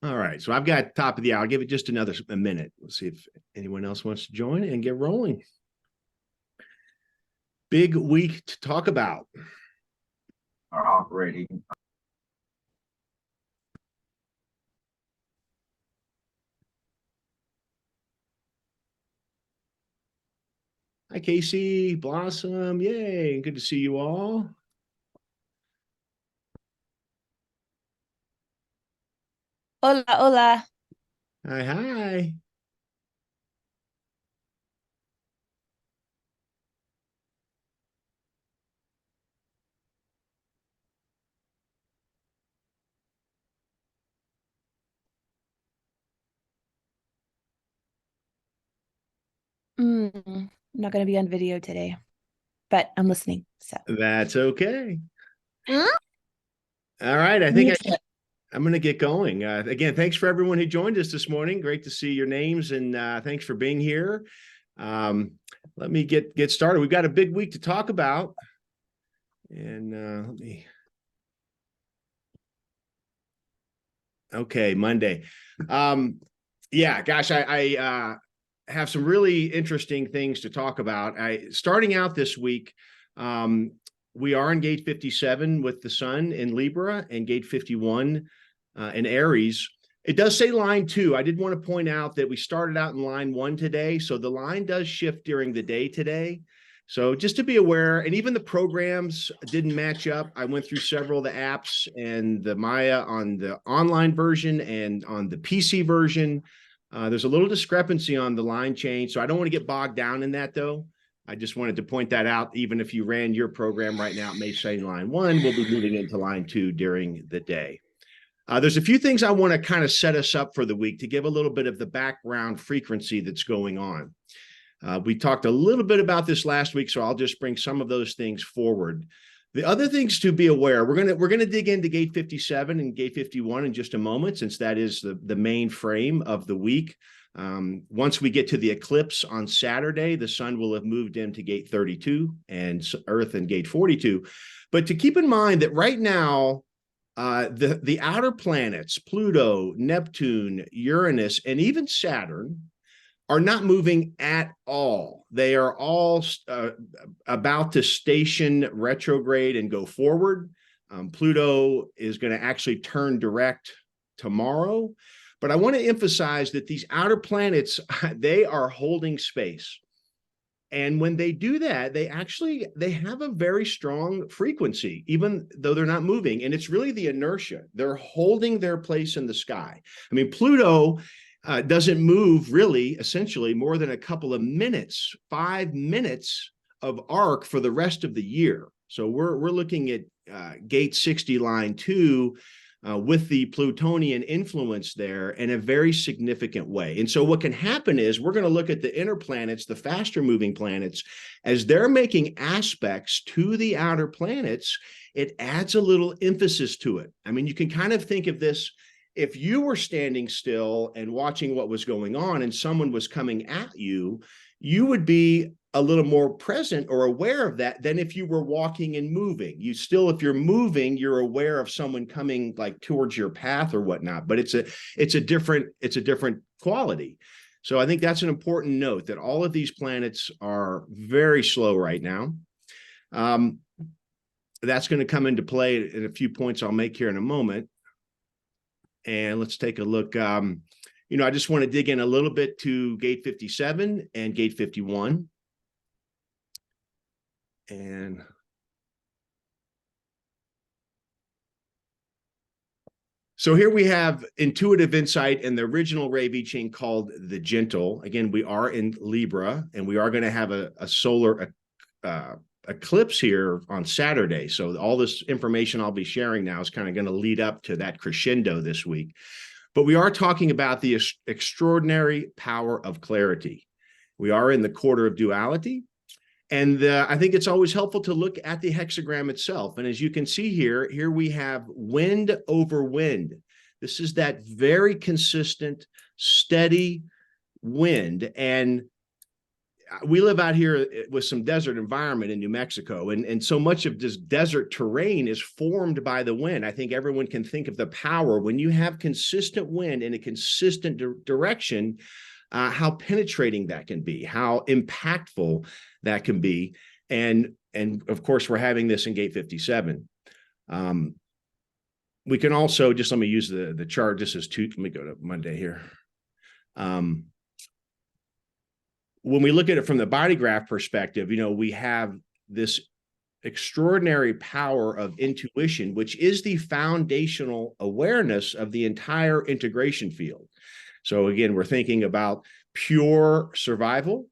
All right, so I've got top of the hour. I'll give it just a minute. We'll see if anyone else wants to join and get rolling. Big week to talk about. Are operating. Hi, Casey, Blossom. Yay, good to see you all. Hola, hola. Hi, hi. I'm not going to be on video today, but I'm listening. So That's okay. Huh? All right, I'm going to get going. Again, thanks for everyone who joined us this morning. Great to see your names, and thanks for being here. Let me get started. We've got a big week to talk about, and let me. Okay, Monday. Yeah, gosh, I have some really interesting things to talk about. Starting out this week, we are in gate 57 with the sun in Libra and gate 51 in Aries. It does say line 2. I did want to point out that we started out in line 1 today, so the line does shift during the day today. So just to be aware, and even the programs didn't match up. I went through several of the apps and the Maya on the online version and on the PC version. There's a little discrepancy on the line change, so I don't want to get bogged down in that, though. I just wanted to point that out. Even if you ran your program right now, it may say line 1. We'll be moving into line 2 during the day. There's a few things I want to kind of set us up for the week to give a little bit of the background frequency that's going on. We talked a little bit about this last week, so I'll just bring some of those things forward. The other things to be aware, we're gonna dig into gate 57 and gate 51 in just a moment, since that is the main frame of the week. Once we get to the eclipse on Saturday, the sun will have moved into gate 32 and Earth in gate 42. But to keep in mind that right now, the outer planets, Pluto, Neptune, Uranus, and even Saturn, are not moving at all. They are all about to station retrograde and go forward. Pluto is going to actually turn direct tomorrow. But I want to emphasize that these outer planets, they are holding space. And when they do that, they have a very strong frequency, even though they're not moving. And it's really the inertia. They're holding their place in the sky. I mean, Pluto doesn't move really, essentially, more than a couple of minutes, 5 minutes of arc for the rest of the year. So we're looking at gate 60, line 2, with the Plutonian influence there in a very significant way. And so what can happen is we're going to look at the inner planets, the faster moving planets, as they're making aspects to the outer planets. It adds a little emphasis to it. I mean, you can kind of think of this. If you were standing still and watching what was going on and someone was coming at you, you would be a little more present or aware of that than if you were walking and moving. You still, if you're moving, you're aware of someone coming like towards your path or whatnot, but it's a different quality. So I think that's an important note, that all of these planets are very slow right now. That's going to come into play in a few points I'll make here in a moment. And let's take a look. I just want to dig in a little bit to gate 57 and gate 51. And so here we have intuitive insight in the original Ray V chain called the Gentle. Again, we are in Libra, and we are going to have a solar eclipse here on Saturday. So all this information I'll be sharing now is kind of going to lead up to that crescendo this week. But we are talking about the extraordinary power of clarity. We are in the quarter of duality. And I think it's always helpful to look at the hexagram itself. And as you can see here we have wind over wind. This is that very consistent, steady wind. And we live out here with some desert environment in New Mexico, and so much of this desert terrain is formed by the wind. I think everyone can think of the power when you have consistent wind in a consistent direction, how penetrating that can be, how impactful that can be. And of course, we're having this in Gate 57. We can also, just let me use the chart. This is let me go to Monday here. When we look at it from the body graph perspective, we have this extraordinary power of intuition, which is the foundational awareness of the entire integration field. So again, we're thinking about pure survival.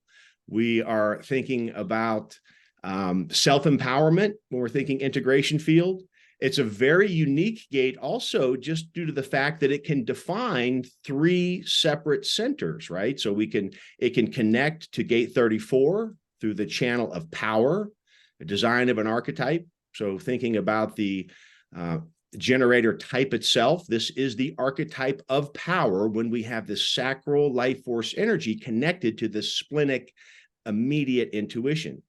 We are thinking about self-empowerment when we're thinking integration field. It's a very unique gate also just due to the fact that it can define 3 separate centers, right? So it can connect to Gate 34 through the channel of power, the design of an archetype. So thinking about the generator type itself, this is the archetype of power when we have the sacral life force energy connected to the splenic immediate intuition.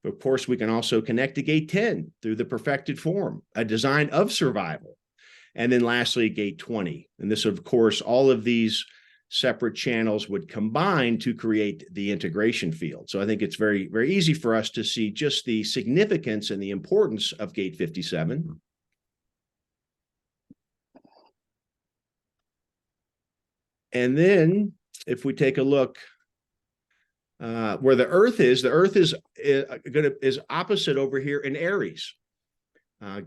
Of course, we can also connect to Gate 10 through the perfected form, a design of survival. And then lastly, Gate 20. And this, of course, all of these separate channels would combine to create the integration field. So I think it's very, very easy for us to see just the significance and the importance of Gate 57. And then if we take a look where the Earth is opposite over here in Aries.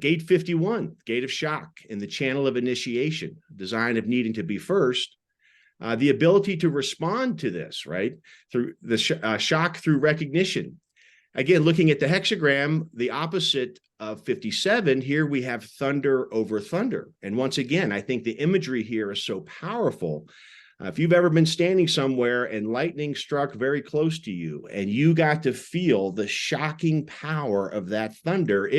Gate 51, gate of shock in the channel of initiation, design of needing to be first. The ability to respond to this, right, through the shock through recognition. Again, looking at the hexagram, the opposite of 57, here we have thunder over thunder. And once again, I think the imagery here is so powerful. If you've ever been standing somewhere and lightning struck very close to you and you got to feel the shocking power of that thunder,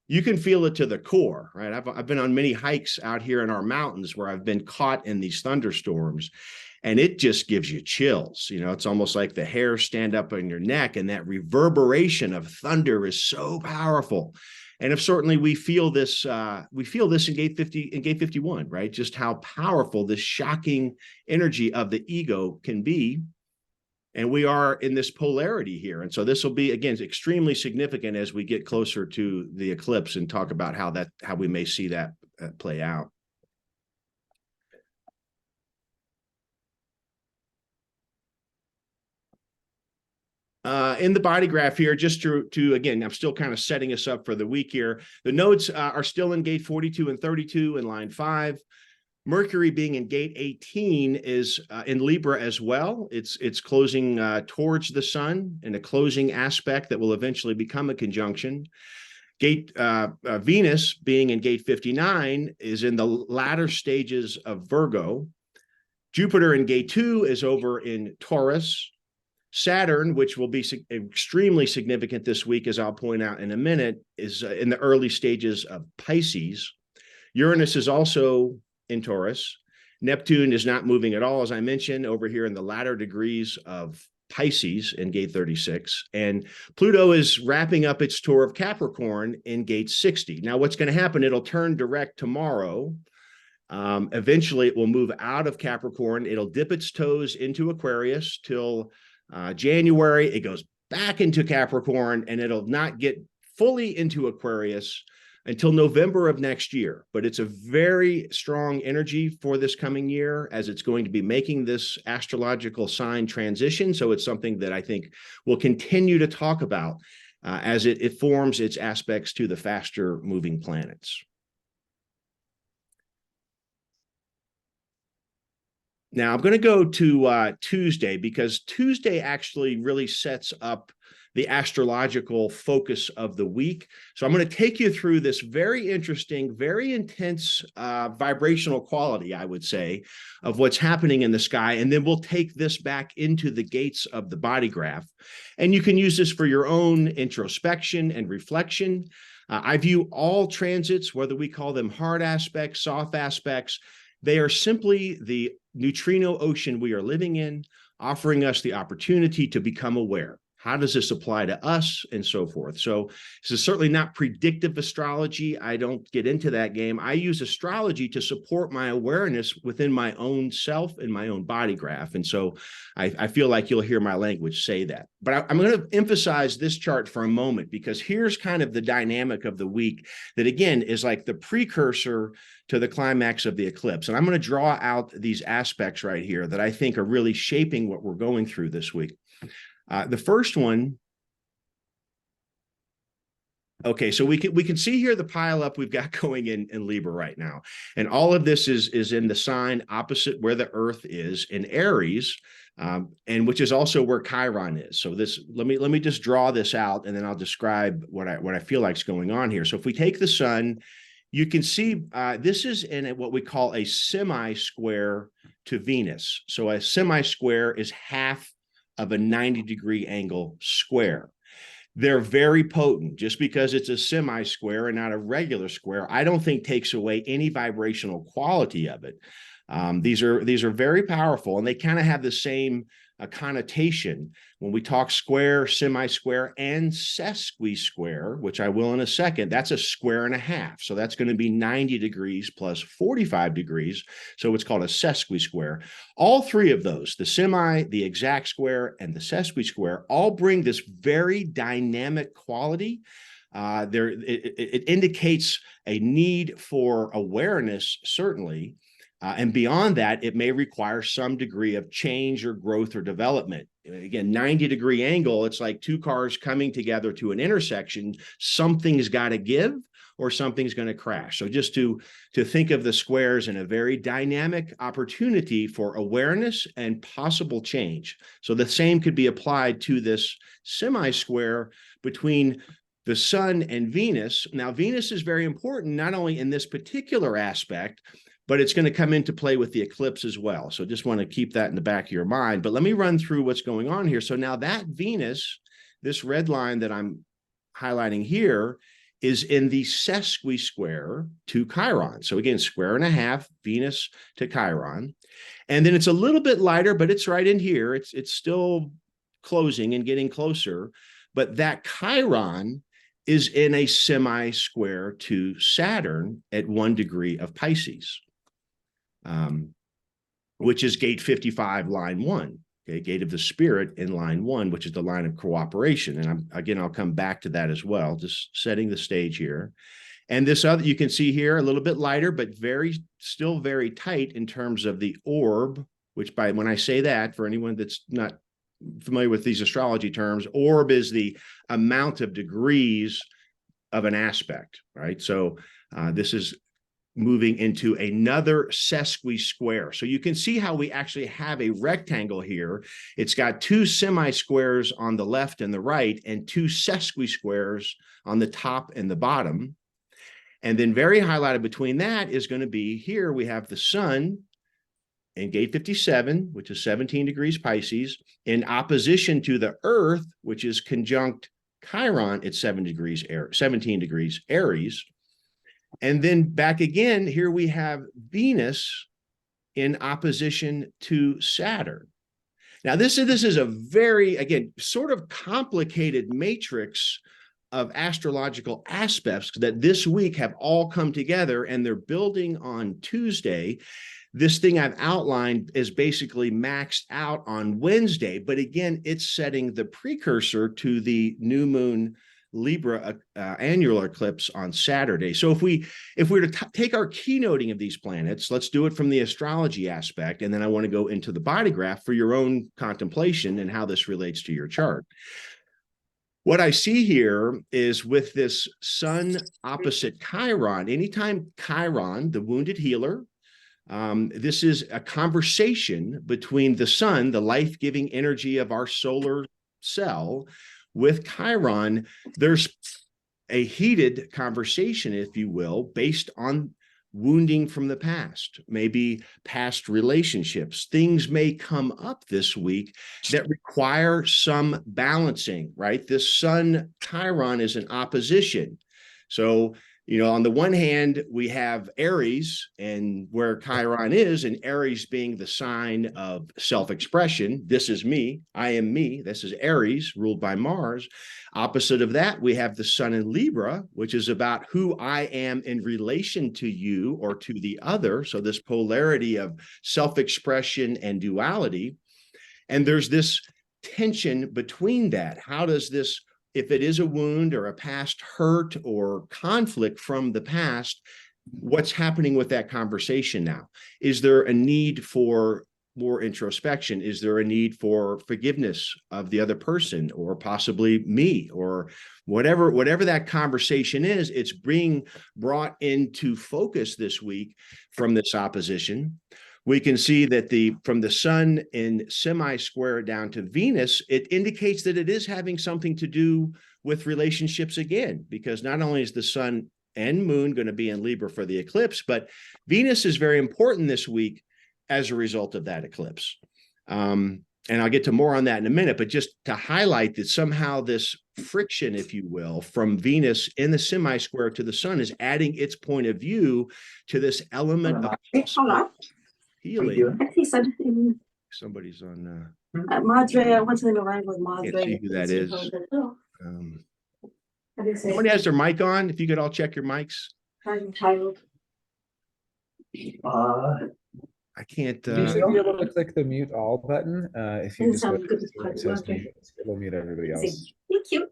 you can feel it to the core, right? I've been on many hikes out here in our mountains where I've been caught in these thunderstorms, and it just gives you chills. It's almost like the hairs stand up on your neck, and that reverberation of thunder is so powerful. And certainly we feel this in Gate 50, in Gate 51, right? Just how powerful this shocking energy of the ego can be. And we are in this polarity here. And so this will be, again, extremely significant as we get closer to the eclipse and talk about how we may see that play out. In the body graph here, just to again, I'm still kind of setting us up for the week here. The nodes are still in Gate 42 and 32 in line 5. Mercury being in Gate 18 is in Libra as well. It's closing towards the sun in a closing aspect that will eventually become a conjunction. Venus being in Gate 59 is in the latter stages of Virgo. Jupiter in Gate 2 is over in Taurus. Saturn, which will be extremely significant this week, as I'll point out in a minute, is in the early stages of Pisces. Uranus is also in Taurus. Neptune is not moving at all, as I mentioned, over here in the latter degrees of Pisces in Gate 36. And Pluto is wrapping up its tour of Capricorn in Gate 60. Now, what's going to happen, it'll turn direct tomorrow. Eventually, it will move out of Capricorn. It'll dip its toes into Aquarius till January. It goes back into Capricorn, and it'll not get fully into Aquarius until November of next year. But it's a very strong energy for this coming year, as it's going to be making this astrological sign transition. So it's something that I think we'll continue to talk about as it forms its aspects to the faster moving planets. Now, I'm going to go to Tuesday, because Tuesday actually really sets up the astrological focus of the week. So I'm going to take you through this very interesting, very intense vibrational quality, I would say, of what's happening in the sky. And then we'll take this back into the gates of the body graph. And you can use this for your own introspection and reflection. I view all transits, whether we call them hard aspects, soft aspects, they are simply the neutrino ocean we are living in. offering us the opportunity to become aware. How does this apply to us and so forth? So this is certainly not predictive astrology. I don't get into that game. I use astrology to support my awareness within my own self and my own body graph. And so I feel like you'll hear my language say that. But I'm going to emphasize this chart for a moment, because here's kind of the dynamic of the week that, again, is like the precursor to the climax of the eclipse. And I'm going to draw out these aspects right here that I think are really shaping what we're going through this week. The first one, okay, so we can see here the pileup we've got going in Libra right now, and all of this is in the sign opposite where the Earth is in Aries, and which is also where Chiron is. So this, let me just draw this out, and then I'll describe what I feel like is going on here. So if we take the Sun, you can see this is in what we call a semi-square to Venus. So a semi-square is half of a 90-degree angle square. They're very potent. Just because it's a semi-square and not a regular square, I don't think takes away any vibrational quality of it. These are very powerful, and they kind of have the same connotation when we talk square, semi-square, and sesqui-square, which I will in a second. That's a square and a half. So that's going to be 90 degrees plus 45 degrees. So it's called a sesqui-square. All three of those, the semi, the exact square, and the sesqui-square, all bring this very dynamic quality. It indicates a need for awareness, certainly. And beyond that, it may require some degree of change or growth or development. Again, 90-degree angle, it's like two cars coming together to an intersection. Something's got to give or something's going to crash. So just to think of the squares in a very dynamic opportunity for awareness and possible change. So the same could be applied to this semi-square between the Sun and Venus. Now, Venus is very important, not only in this particular aspect, but it's going to come into play with the eclipse as well. So just want to keep that in the back of your mind. But let me run through what's going on here. So now that Venus, this red line that I'm highlighting here, is in the sesqui-square to Chiron. So again, square and a half, Venus to Chiron. And then it's a little bit lighter, but it's right in here. It's still closing and getting closer. But that Chiron is in a semi-square to Saturn at 1 degree of Pisces. Which is gate 55, line 1, okay, gate of the spirit in line 1, which is the line of cooperation. And I'll come back to that as well, just setting the stage here. And this other, you can see here, a little bit lighter, but still very tight in terms of the orb, which when I say that, for anyone that's not familiar with these astrology terms, orb is the amount of degrees of an aspect, right? So this is moving into another sesqui-square. So you can see how we actually have a rectangle here. It's got two semi-squares on the left and the right, and two sesqui-squares on the top and the bottom. And then very highlighted between that is going to be here, we have the Sun in gate 57, which is 17 degrees Pisces, in opposition to the Earth, which is conjunct Chiron at 17 degrees Aries. And then back again, here we have Venus in opposition to Saturn. Now, this is a very, again, sort of complicated matrix of astrological aspects that this week have all come together, and they're building on Tuesday. This thing I've outlined is basically maxed out on Wednesday, but again, it's setting the precursor to the new moon Libra annular eclipse on Saturday. So if we were to take our keynoting of these planets, let's do it from the astrology aspect, and then I want to go into the body graph for your own contemplation and how this relates to your chart. What I see here is with this Sun opposite Chiron, anytime Chiron, the wounded healer, this is a conversation between the Sun, the life-giving energy of our solar cell, with Chiron. There's a heated conversation, if you will, based on wounding from the past, maybe past relationships. Things may come up this week that require some balancing, right? This Sun Chiron is in opposition. So On the one hand, we have Aries and where Chiron is, and Aries being the sign of self-expression. This is me. I am me. This is Aries, ruled by Mars. Opposite of that, we have the sun in Libra, which is about who I am in relation to you or to the other. So this polarity of self-expression and duality. And there's this tension between that. How does this, if it is a wound or a past hurt or conflict from the past, what's happening with that conversation now? Is there a need for more introspection? Is there a need for forgiveness of the other person or possibly me or whatever that conversation is? It's being brought into focus this week from this opposition. We can see that from the sun in semi-square down to Venus, it indicates that it is having something to do with relationships again, because not only is the sun and moon going to be in Libra for the eclipse, but Venus is very important this week as a result of that eclipse. And I'll get to more on that in a minute, but just to highlight that somehow this friction, if you will, from Venus in the semi-square to the sun is adding its point of view to this element of healing. Somebody's on. Madre, I went to the line with Madre. Can't see who that is. Somebody has their mic on. If you could all check your mics. I can't. You should be able to click the mute all button. If you just go to it says mute, it'll mute everybody else. Thank you.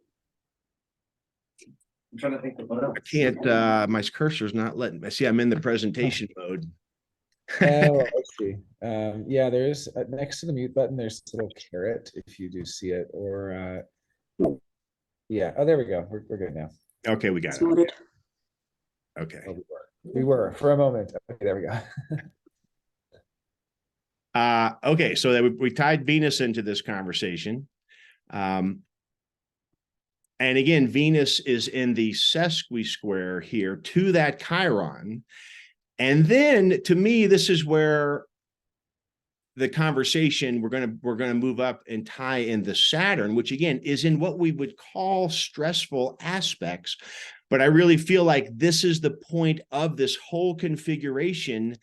I'm trying to think of what else. I can't. My cursor's not letting me see. I'm in the presentation mode. Oh, I see. Yeah, there's next to the mute button, there's this little caret if you do see it, or yeah. Oh, there we go. We're good now. Okay, we got it. Okay. Oh, we were for a moment. Okay, there we go. Okay, so that we tied Venus into this conversation. And again, Venus is in the sesqui-square here to that Chiron. And then to me, this is where the conversation we're going to move up and tie in the Saturn, which again is in what we would call stressful aspects. But I really feel like this is the point of this whole configuration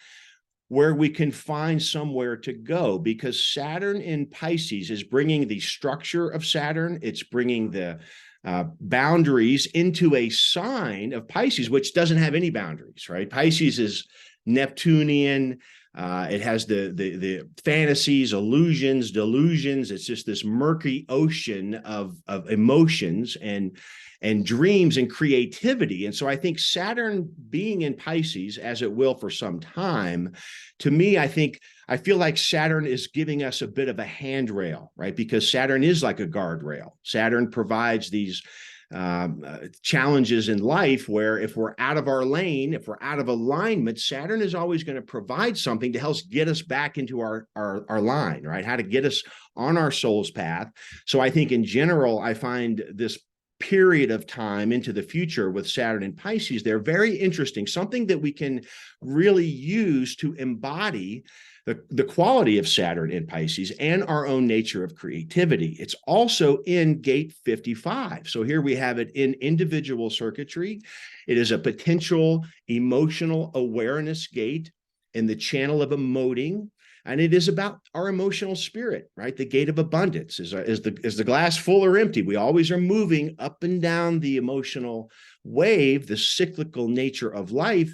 where we can find somewhere to go, because Saturn in Pisces is bringing the structure of Saturn. It's bringing the boundaries into a sign of Pisces, which doesn't have any boundaries, right? Pisces is Neptunian. It has the fantasies, illusions, delusions. It's just this murky ocean of emotions and dreams and creativity. And so I think Saturn being in Pisces, as it will for some time, to me, I feel like Saturn is giving us a bit of a handrail, right? Because Saturn is like a guardrail. Saturn provides these challenges in life where if we're out of our lane, if we're out of alignment, Saturn is always going to provide something to help get us back into our line, right? How to get us on our soul's path. So I think in general, I find this period of time into the future with Saturn and Pisces, they're very interesting, something that we can really use to embody the quality of Saturn in Pisces and our own nature of creativity. It's also in gate 55. So here we have it in individual circuitry. It is a potential emotional awareness gate in the channel of emoting. And it is about our emotional spirit, right? The gate of abundance is the glass full or empty. We always are moving up and down the emotional wave, the cyclical nature of life.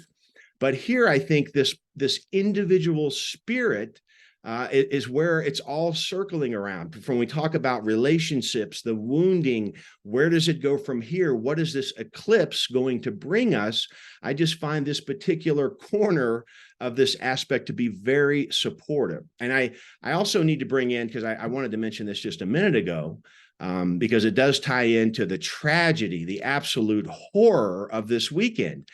But here, I think this individual spirit is where it's all circling around. When we talk about relationships, the wounding, where does it go from here? What is this eclipse going to bring us? I just find this particular corner of this aspect to be very supportive. And I also need to bring in, because I wanted to mention this just a minute ago, because it does tie into the tragedy, the absolute horror of this weekend.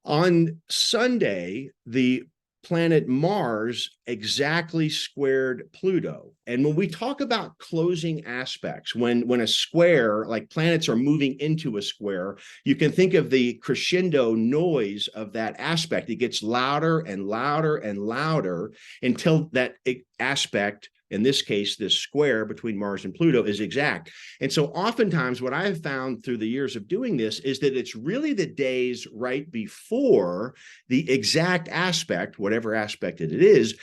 On Sunday, the planet Mars exactly squared Pluto. And when we talk about closing aspects, when a square, like planets are moving into a square, you can think of the crescendo noise of that aspect. It gets louder and louder and louder until that aspect in this case, this square between Mars and Pluto, is exact. And so oftentimes what I've found through the years of doing this is that it's really the days right before the exact aspect, whatever aspect it is,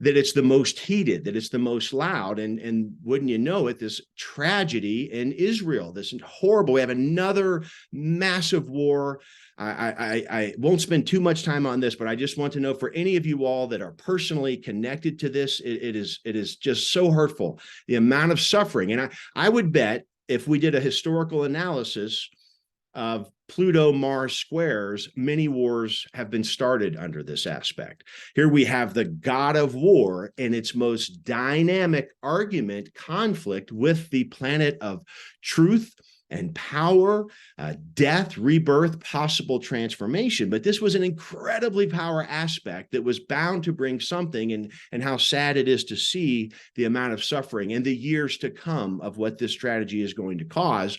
that it's the most heated, that it's the most loud. And wouldn't you know it, this tragedy in Israel, this horrible, we have another massive war. I won't spend too much time on this, but I just want to know, for any of you all that are personally connected to this, it is just so hurtful, the amount of suffering. And I would bet if we did a historical analysis of Pluto-Mars squares, many wars have been started under this aspect. Here we have the god of war in its most dynamic argument, conflict with the planet of truth and power, death, rebirth, possible transformation. But this was an incredibly power aspect that was bound to bring something, and how sad it is to see the amount of suffering and the years to come of what this strategy is going to cause.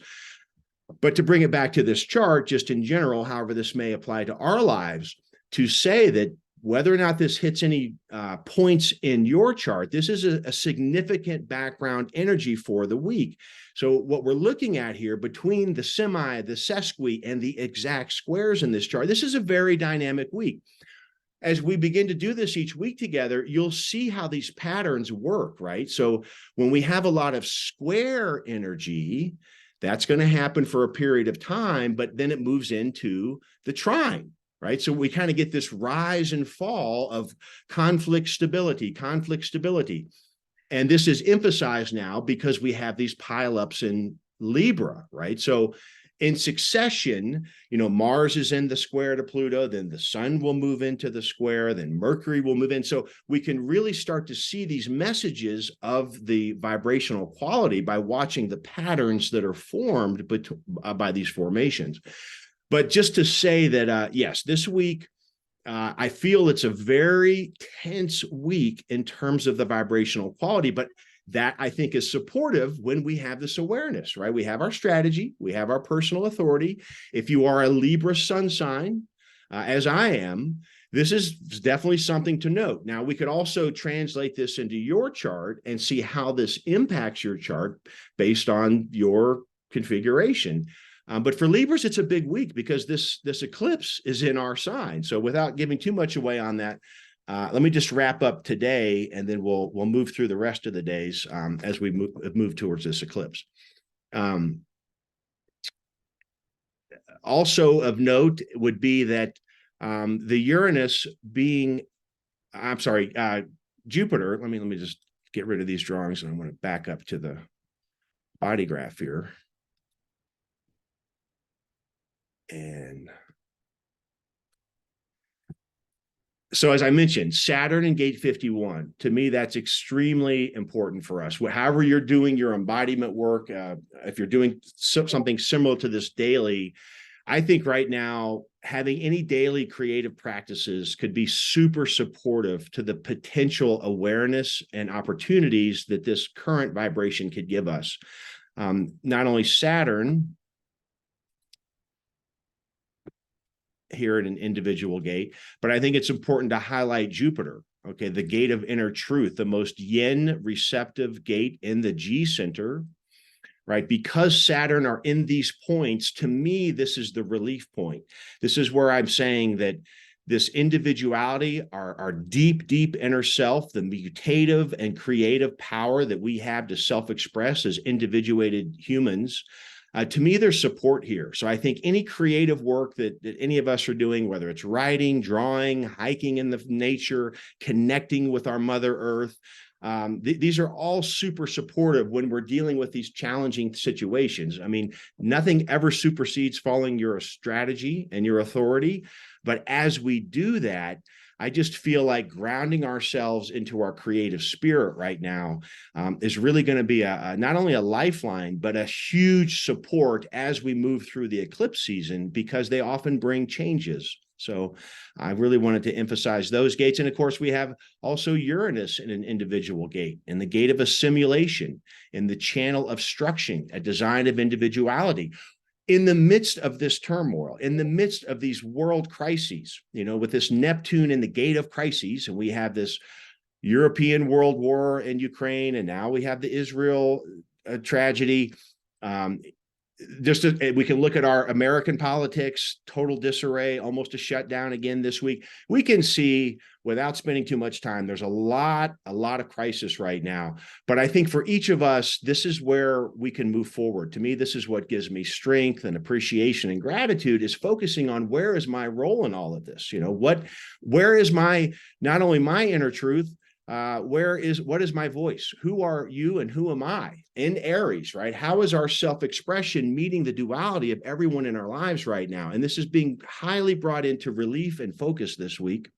But to bring it back to this chart, just in general, however this may apply to our lives, to say that whether or not this hits any points in your chart, this is a significant background energy for the week. So what we're looking at here between the semi, the sesqui, and the exact squares in this chart, this is a very dynamic week. As we begin to do this each week together, you'll see how these patterns work, right? So when we have a lot of square energy, that's going to happen for a period of time, but then it moves into the trine, right? So we kind of get this rise and fall of conflict stability. And this is emphasized now because we have these pileups in Libra, right? So in succession, Mars is in the square to Pluto, then the sun will move into the square, then Mercury will move in. So we can really start to see these messages of the vibrational quality by watching the patterns that are formed by these formations. But just to say that, yes, this week, I feel it's a very tense week in terms of the vibrational quality, but that I think is supportive when we have this awareness, right? We have our strategy, we have our personal authority. If you are a Libra sun sign, as I am, this is definitely something to note. Now, we could also translate this into your chart and see how this impacts your chart based on your configuration. But for Libras, it's a big week because this eclipse is in our sign. So without giving too much away on that, let me just wrap up today, and then we'll move through the rest of the days as we move towards this eclipse. Also of note would be that the Uranus being, Jupiter. Let me just get rid of these drawings, and I'm going to back up to the body graph here. And so as I mentioned, Saturn in gate 51, to me, that's extremely important for us. However you're doing your embodiment work, if you're doing something similar to this daily, I think right now, having any daily creative practices could be super supportive to the potential awareness and opportunities that this current vibration could give us. Not only Saturn here in an individual gate, but I think it's important to highlight Jupiter, okay, the gate of inner truth, the most yin receptive gate in the G center, right? Because Saturn are in these points, to me, this is the relief point. This is where I'm saying that this individuality, our deep, deep inner self, the mutative and creative power that we have to self-express as individuated humans, to me, there's support here. So I think any creative work that any of us are doing, whether it's writing, drawing, hiking in the nature, connecting with our Mother Earth, these are all super supportive when we're dealing with these challenging situations. I mean, nothing ever supersedes following your strategy and your authority. But as we do that, I just feel like grounding ourselves into our creative spirit right now is really going to be not only a lifeline, but a huge support as we move through the eclipse season, because they often bring changes. So I really wanted to emphasize those gates. And of course, we have also Uranus in an individual gate, in the gate of assimilation, in the channel of structuring, a design of individuality. In the midst of this turmoil, in the midst of these world crises, with this Neptune in the gate of crises, and we have this, European world war in Ukraine, and now we have the Israel tragedy. We can look at our American politics, total disarray, almost a shutdown again this week. We can see, without spending too much time, there's a lot of crisis right now. But I think for each of us, this is where we can move forward. To me, this is what gives me strength and appreciation and gratitude, is focusing on where is my role in all of this? Where is not only my inner truth, what is my voice? Who are you and who am I in Aries, right? How is our self-expression meeting the duality of everyone in our lives right now? And this is being highly brought into relief and focus this week.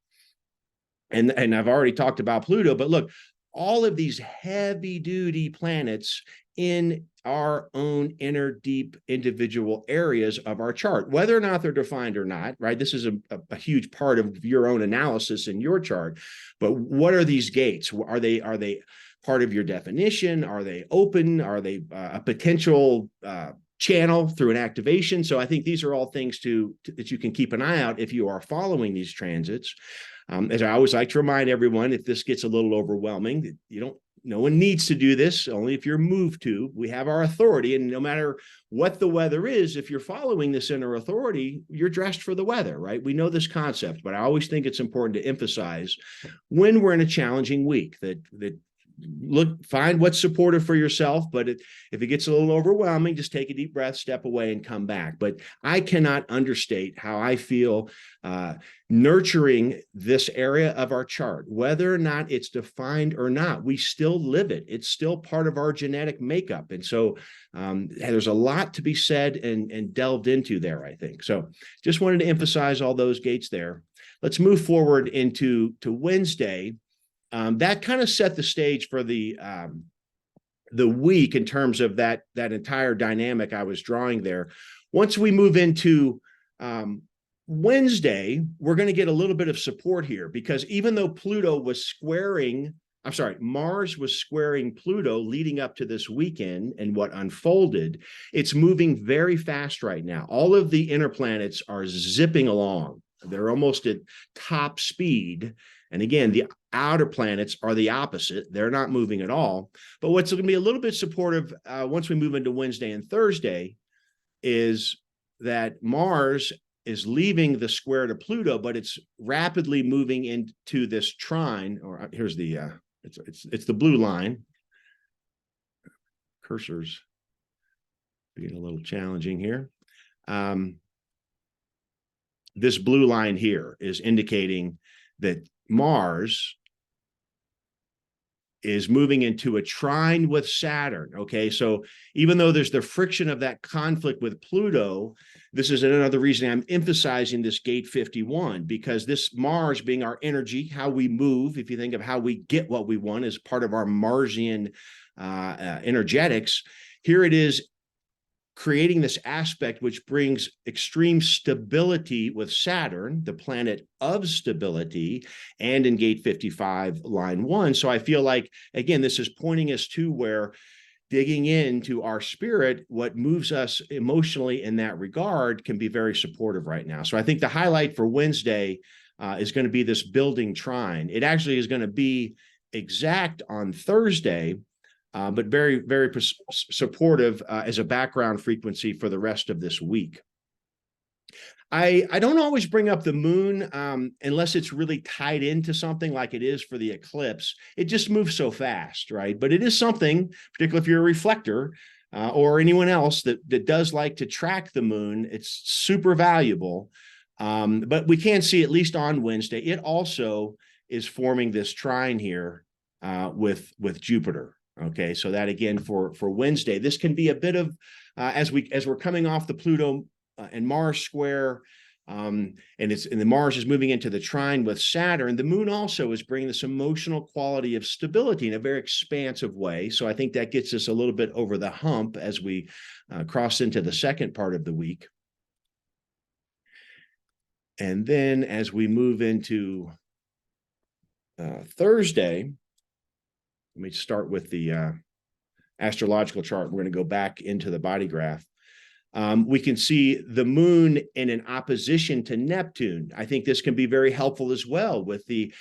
And I've already talked about Pluto, but look, all of these heavy duty planets in our own inner deep individual areas of our chart, whether or not they're defined or not, right? This is a huge part of your own analysis in your chart. But what are these gates? Are they part of your definition? Are they open? Are they a potential channel through an activation? So I think these are all things that you can keep an eye out if you are following these transits. As I always like to remind everyone, if this gets a little overwhelming, no one needs to do this, only if you're moved to. We have our authority, and no matter what the weather is, if you're following this inner authority, you're dressed for the weather, right? We know this concept, but I always think it's important to emphasize when we're in a challenging week that find what's supportive for yourself, but if it gets a little overwhelming, just take a deep breath, step away, and come back. But I cannot understate how I feel nurturing this area of our chart, whether or not it's defined or not. We still live it. It's still part of our genetic makeup. And so there's a lot to be said and delved into there, I think. So just wanted to emphasize all those gates there. Let's move forward into Wednesday. That kind of set the stage for the week in terms of that entire dynamic I was drawing there. Once we move into Wednesday, we're going to get a little bit of support here, because even though Mars was squaring Pluto leading up to this weekend and what unfolded, it's moving very fast right now. All of the inner planets are zipping along. They're almost at top speed. And again, the outer planets are the opposite. They're not moving at all. But what's going to be a little bit supportive once we move into Wednesday and Thursday is that Mars is leaving the square to Pluto, but it's rapidly moving into this trine. Or here's the it's the blue line. Cursor's being a little challenging here. This blue line here is indicating that Mars is moving into a trine with Saturn. Okay, so even though there's the friction of that conflict with Pluto, this is another reason I'm emphasizing this gate 51, because this Mars being our energy, how we move, if you think of how we get what we want as part of our Marsian energetics, here it is creating this aspect which brings extreme stability with Saturn, the planet of stability, and in gate 55, line 1. So I feel like, again, this is pointing us to where digging into our spirit, what moves us emotionally in that regard, can be very supportive right now. So I think the highlight for Wednesday is going to be this building trine. It actually is going to be exact on Thursday, but very, very supportive as a background frequency for the rest of this week. I don't always bring up the moon unless it's really tied into something like it is for the eclipse. It just moves so fast, right? But it is something, particularly if you're a reflector or anyone else that does like to track the moon, it's super valuable. But we can see, at least on Wednesday, it also is forming this trine here with Jupiter. Okay, so that again for Wednesday, this can be a bit of as we're coming off the Pluto and Mars square, and the Mars is moving into the trine with Saturn. The moon also is bringing this emotional quality of stability in a very expansive way. So I think that gets us a little bit over the hump as we cross into the second part of the week. And then as we move into Thursday, let me start with the astrological chart. We're going to go back into the body graph. We can see the moon in an opposition to Neptune. I think this can be very helpful as well with the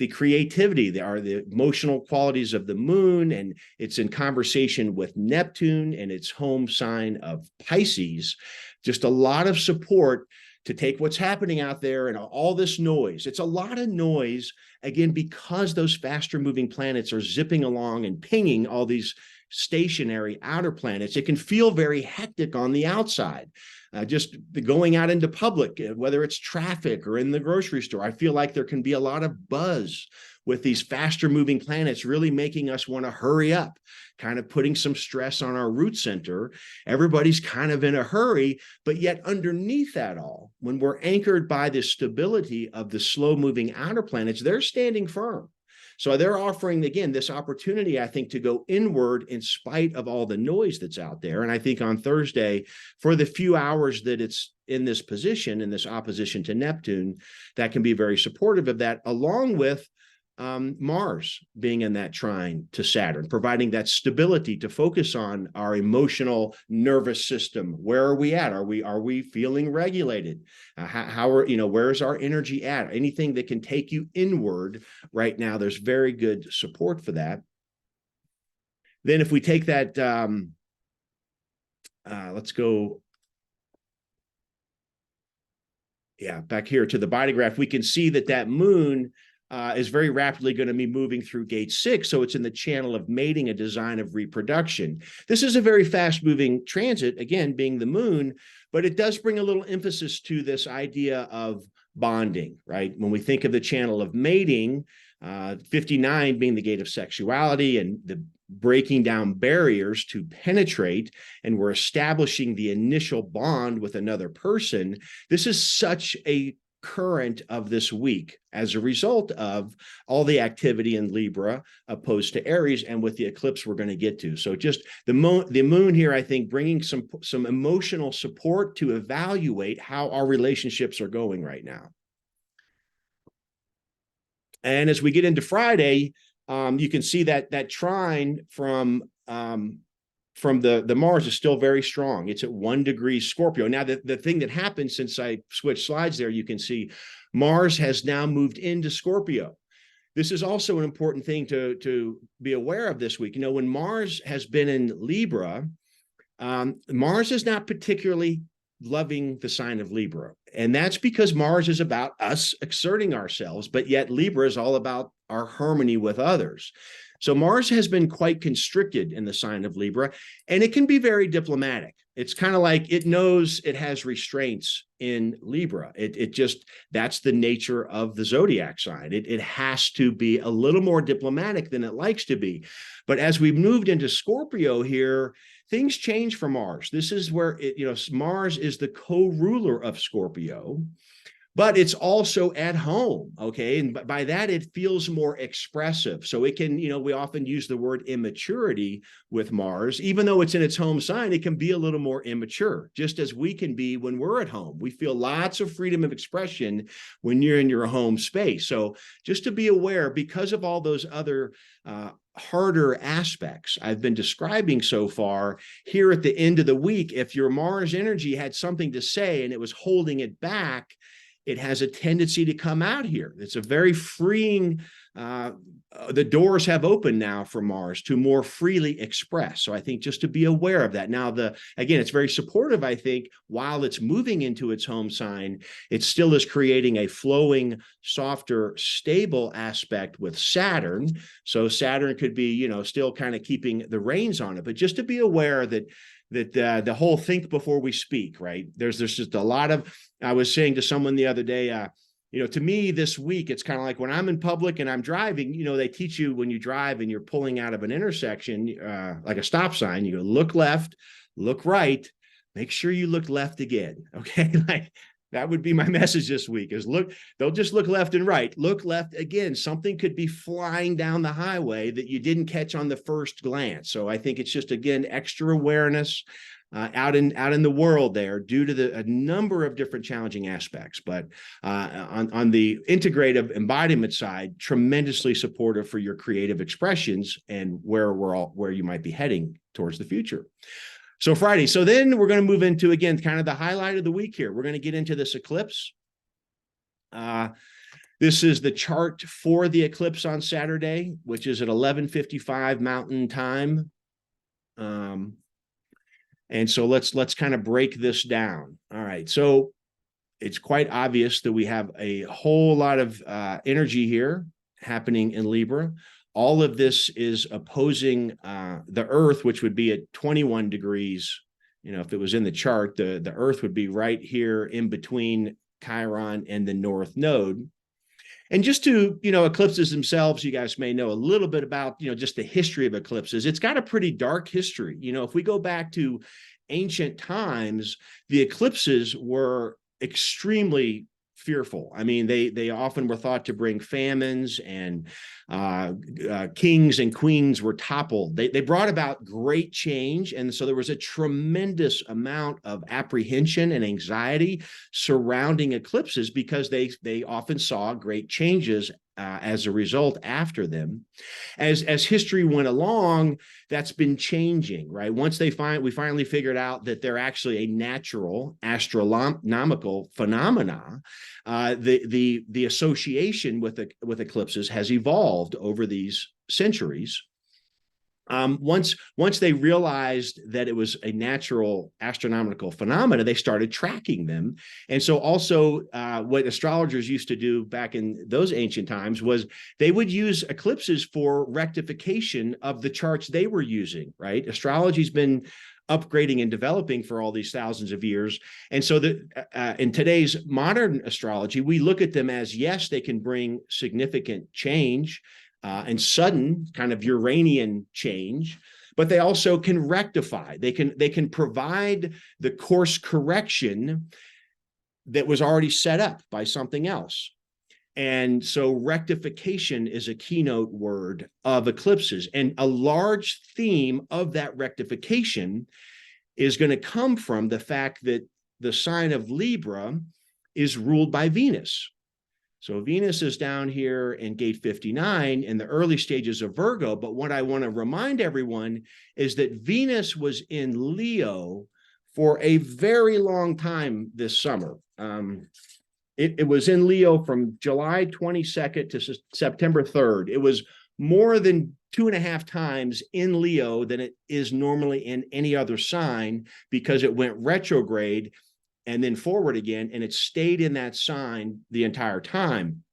creativity. There are the emotional qualities of the moon, and it's in conversation with Neptune and its home sign of Pisces. Just a lot of support to take what's happening out there and all this noise. It's a lot of noise, again, because those faster moving planets are zipping along and pinging all these stationary outer planets. It can feel very hectic on the outside. Just going out into public, whether it's traffic or in the grocery store, I feel like there can be a lot of buzz with these faster moving planets really making us want to hurry up, kind of putting some stress on our root center. Everybody's kind of in a hurry, but yet underneath that all, when we're anchored by the stability of the slow moving outer planets, they're standing firm. So they're offering, again, this opportunity, I think, to go inward in spite of all the noise that's out there. And I think on Thursday, for the few hours that it's in this position, in this opposition to Neptune, that can be very supportive of that, along with Mars being in that trine to Saturn, providing that stability to focus on our emotional nervous system. Where are we at? Are we feeling regulated? Where's our energy at? Anything that can take you inward right now, there's very good support for that. Then if we take that, let's go. Yeah, back here to the body graph, we can see that moon is very rapidly going to be moving through gate 6. So it's in the channel of mating, a design of reproduction. This is a very fast moving transit, again, being the moon, but it does bring a little emphasis to this idea of bonding, right? When we think of the channel of mating, 59 being the gate of sexuality and the breaking down barriers to penetrate, and we're establishing the initial bond with another person. This is such a current of this week as a result of all the activity in Libra opposed to Aries, and with the eclipse we're going to get to. So just the moon here, I think, bringing some emotional support to evaluate how our relationships are going right now. And as we get into Friday, you can see that trine from the Mars is still very strong. It's at 1 degree Scorpio. Now, the thing that happened since I switched slides there, you can see Mars has now moved into Scorpio. This is also an important thing to be aware of this week. When Mars has been in Libra, Mars is not particularly loving the sign of Libra. And that's because Mars is about us exerting ourselves, but yet Libra is all about our harmony with others. So Mars has been quite constricted in the sign of Libra, and it can be very diplomatic. It's kind of like it knows it has restraints in Libra. That's the nature of the zodiac sign. It has to be a little more diplomatic than it likes to be. But as we've moved into Scorpio here, things change for Mars. This is where Mars is the co-ruler of Scorpio, but it's also at home, okay? And by that, it feels more expressive. So it can, we often use the word immaturity with Mars. Even though it's in its home sign, it can be a little more immature, just as we can be when we're at home. We feel lots of freedom of expression when you're in your home space. So just to be aware, because of all those other harder aspects I've been describing so far, here at the end of the week, if your Mars energy had something to say and it was holding it back, it has a tendency to come out here. It's a very freeing, the doors have opened now for Mars to more freely express. So I think just to be aware of that. Now, again, it's very supportive, I think, while it's moving into its home sign, it still is creating a flowing, softer, stable aspect with Saturn. So Saturn could be, still kind of keeping the reins on it, but just to be aware that the whole think before we speak, right? There's just a lot of, I was saying to someone the other day, to me this week, it's kind of like when I'm in public and I'm driving, they teach you when you drive and you're pulling out of an intersection, like a stop sign, you go look left, look right, make sure you look left again. Okay. Like that would be my message this week is don't just look left and right, look left again. Something could be flying down the highway that you didn't catch on the first glance. So I think it's just, again, extra awareness out in the world there due to a number of different challenging aspects. But on the integrative embodiment side, tremendously supportive for your creative expressions and where you might be heading towards the future. So Friday. So then we're going to move into, again, kind of the highlight of the week here. We're going to get into this eclipse. This is the chart for the eclipse on Saturday, which is at 11:55 Mountain Time. And so let's kind of break this down. All right. So it's quite obvious that we have a whole lot of energy here happening in Libra. All of this is opposing the Earth, which would be at 21 degrees. You know, if it was in the chart, the Earth would be right here in between Chiron and the North Node. And just to, eclipses themselves, you guys may know a little bit about, just the history of eclipses. It's got a pretty dark history. If we go back to ancient times, the eclipses were extremely fearful. I mean, they often were thought to bring famines, and kings and queens were toppled. They brought about great change. And so there was a tremendous amount of apprehension and anxiety surrounding eclipses because they often saw great changes as a result after them. As history went along, that's been changing, right? Once we finally figured out that they're actually a natural astronomical phenomena, the association with eclipses has evolved over these centuries. Once they realized that it was a natural astronomical phenomena, they started tracking them. And so also what astrologers used to do back in those ancient times was they would use eclipses for rectification of the charts they were using, right? Astrology's been upgrading and developing for all these thousands of years. And so in today's modern astrology, we look at them as, yes, they can bring significant change, and sudden kind of Uranian change, but they also can rectify. They can provide the course correction that was already set up by something else. And so rectification is a keynote word of eclipses. And a large theme of that rectification is going to come from the fact that the sign of Libra is ruled by Venus. So Venus is down here in gate 59 in the early stages of Virgo. But what I want to remind everyone is that Venus was in Leo for a very long time this summer. It was in Leo from July 22nd to September 3rd. It was more than 2.5 times in Leo than it is normally in any other sign, because it went retrograde and then forward again, and it stayed in that sign the entire time.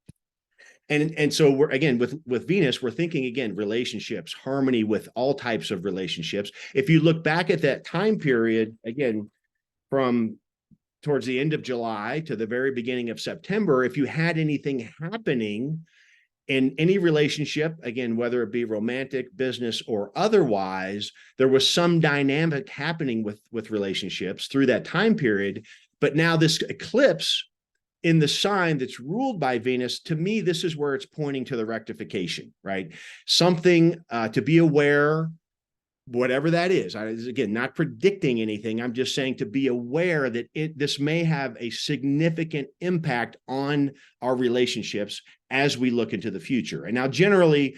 And so we're, again, with Venus, we're thinking, again, relationships, harmony with all types of relationships. If you look back at that time period, again, from towards the end of July to the very beginning of September, if you had anything happening in any relationship, again, whether it be romantic, business, or otherwise, there was some dynamic happening with relationships through that time period. But now this eclipse in the sign that's ruled by Venus, to me, this is where it's pointing to the rectification, right? Something to be aware, whatever that is. Again, not predicting anything. I'm just saying to be aware that this may have a significant impact on our relationships as we look into the future. And now generally,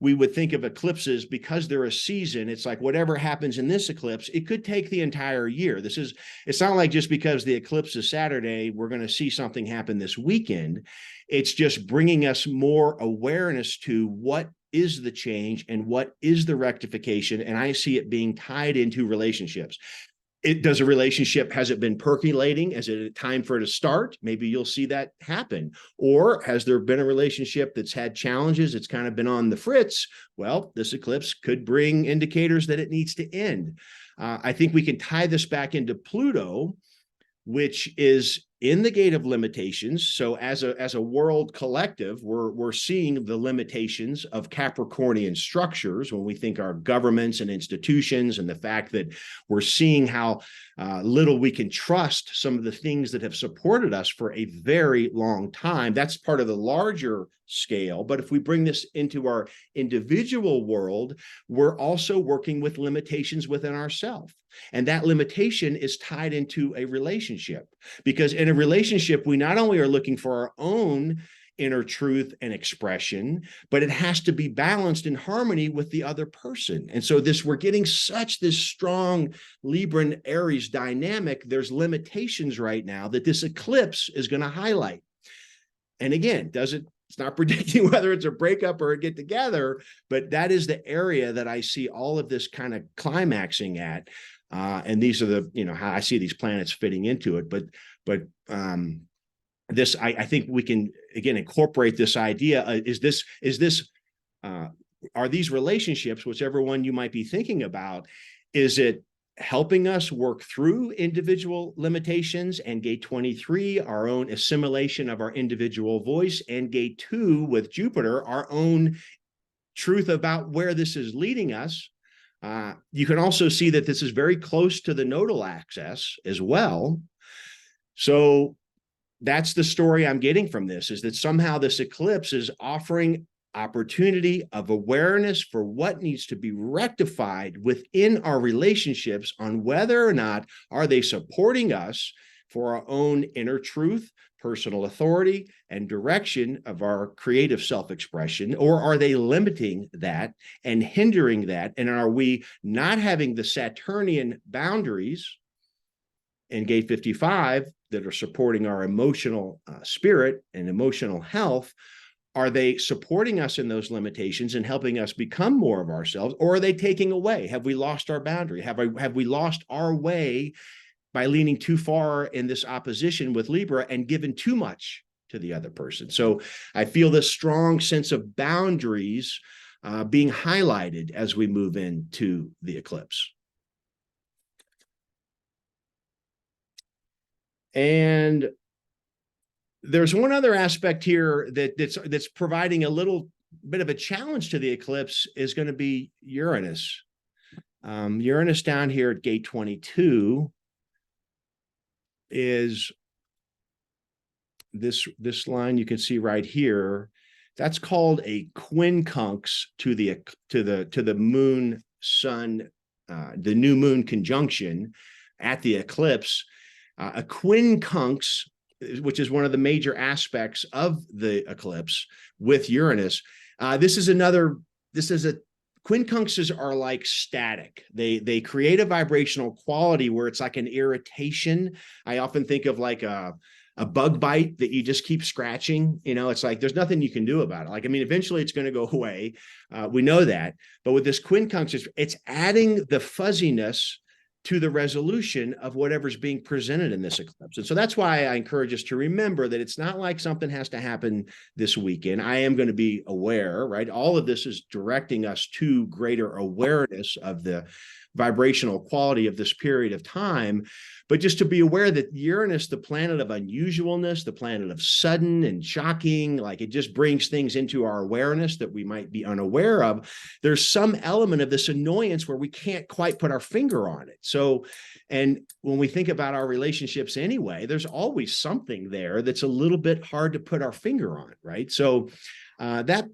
we would think of eclipses because they're a season. It's like whatever happens in this eclipse, it could take the entire year. It's not like just because the eclipse is Saturday, we're going to see something happen this weekend. It's just bringing us more awareness to what is the change and what is the rectification. And I see it being tied into relationships. Does a relationship, has it been percolating? Is it time for it to start? Maybe you'll see that happen. Or has there been a relationship that's had challenges? It's kind of been on the fritz. Well, this eclipse could bring indicators that it needs to end. I think we can tie this back into Pluto, which is in the gate of limitations. So as a world collective, we're seeing the limitations of Capricornian structures when we think our governments and institutions, and the fact that we're seeing how little we can trust some of the things that have supported us for a very long time. That's part of the larger scale. But if we bring this into our individual world, we're also working with limitations within ourselves. And that limitation is tied into a relationship, because in a relationship, we not only are looking for our own inner truth and expression, but it has to be balanced in harmony with the other person. And so we're getting this strong Libra and Aries dynamic. There's limitations right now that this eclipse is going to highlight. And again, it's not predicting whether it's a breakup or a get together, but that is the area that I see all of this kind of climaxing at. And these are how I see these planets fitting into it. But I think we can, again, incorporate this idea. Are these relationships, whichever one you might be thinking about, is it helping us work through individual limitations, and gate 23, our own assimilation of our individual voice, and gate 2 with Jupiter, our own truth about where this is leading us. You can also see that this is very close to the nodal axis as well. So that's the story I'm getting from this, is that somehow this eclipse is offering opportunity of awareness for what needs to be rectified within our relationships, on whether or not are they supporting us for our own inner truth, personal authority, and direction of our creative self-expression, or are they limiting that and hindering that? And are we not having the Saturnian boundaries in gate 55 that are supporting our emotional spirit and emotional health? Are they supporting us in those limitations and helping us become more of ourselves, or are they taking away? Have we lost our boundary? Have we lost our way by leaning too far in this opposition with Libra and given too much to the other person? So I feel this strong sense of boundaries being highlighted as we move into the eclipse. And there's one other aspect here that's providing a little bit of a challenge to the eclipse, is going to be Uranus. Uranus down here at gate 22 is this line you can see right here. That's called a quincunx to the moon sun, the new moon conjunction at the eclipse. A quincunx, which is one of the major aspects of the eclipse with Uranus. Quincunxes are like static. They create a vibrational quality where it's like an irritation. I often think of like a bug bite that you just keep scratching. It's like there's nothing you can do about it. Eventually it's going to go away. We know that. But with this quincunx, it's adding the fuzziness to the resolution of whatever's being presented in this eclipse. And so that's why I encourage us to remember that it's not like something has to happen this weekend. I am going to be aware, right? All of this is directing us to greater awareness of the vibrational quality of this period of time. But just to be aware that Uranus, the planet of unusualness, the planet of sudden and shocking, it just brings things into our awareness that we might be unaware of. There's some element of this annoyance where we can't quite put our finger on it. So, and when we think about our relationships anyway, there's always something there that's a little bit hard to put our finger on, right? So that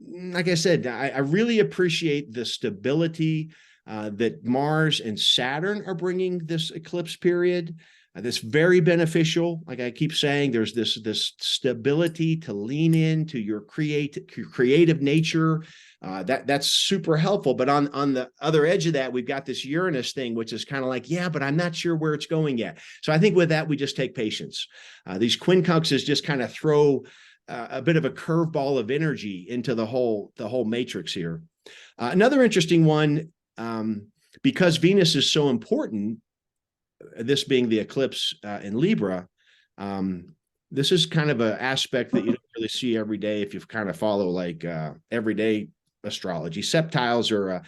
like I said, I really appreciate the stability that Mars and Saturn are bringing this eclipse period. That's very beneficial. Like I keep saying, there's this stability to lean into your creative nature. That's super helpful. But on the other edge of that, we've got this Uranus thing, which is kind of like, yeah, but I'm not sure where it's going yet. So I think with that, we just take patience. These quincunxes just kind of throw a bit of a curveball of energy into the whole matrix here. Another interesting one, because Venus is so important, this being the eclipse in Libra, this is kind of an aspect that you don't really see every day if you kind of follow everyday astrology. Septiles are,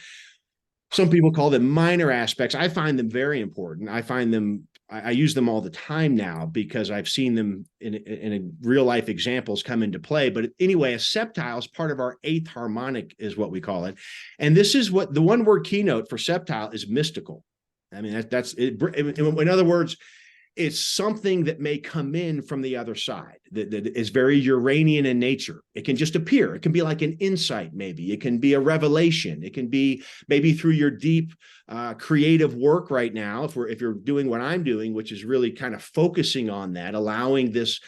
some people call them minor aspects. I find them very important. I use them all the time now because I've seen them in real life examples come into play. But anyway, a septile is part of our eighth harmonic, is what we call it. And this is what the one word keynote for septile is: mystical. I mean, that's it. In other words, it's something that may come in from the other side that is very Uranian in nature. It can just appear. It can be like an insight, maybe. It can be a revelation. It can be maybe through your deep creative work right now, if you're doing what I'm doing, which is really kind of focusing on that, allowing this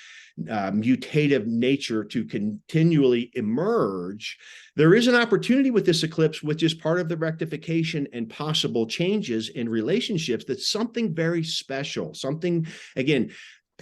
mutative nature to continually emerge, there is an opportunity with this eclipse, which is part of the rectification and possible changes in relationships. That's something very special, something, again,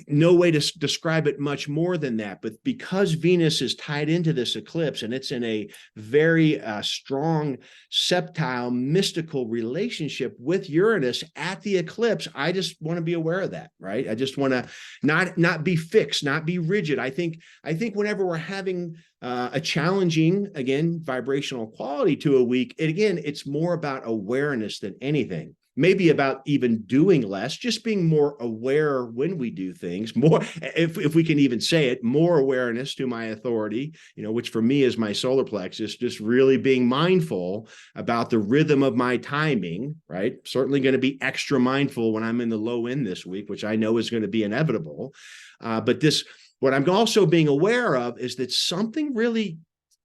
no way to describe it much more than that. But because Venus is tied into this eclipse and it's in a very strong septile mystical relationship with Uranus at the eclipse, I just want to be aware of that, right? I just want to not be fixed, not be rigid. I think whenever we're having a challenging, again, vibrational quality to a week, it's more about awareness than anything. Maybe about even doing less, just being more aware when we do things, more, if we can even say it, more awareness to my authority, which for me is my solar plexus, just really being mindful about the rhythm of my timing, right? Certainly going to be extra mindful when I'm in the low end this week, which I know is going to be inevitable. But what I'm also being aware of is that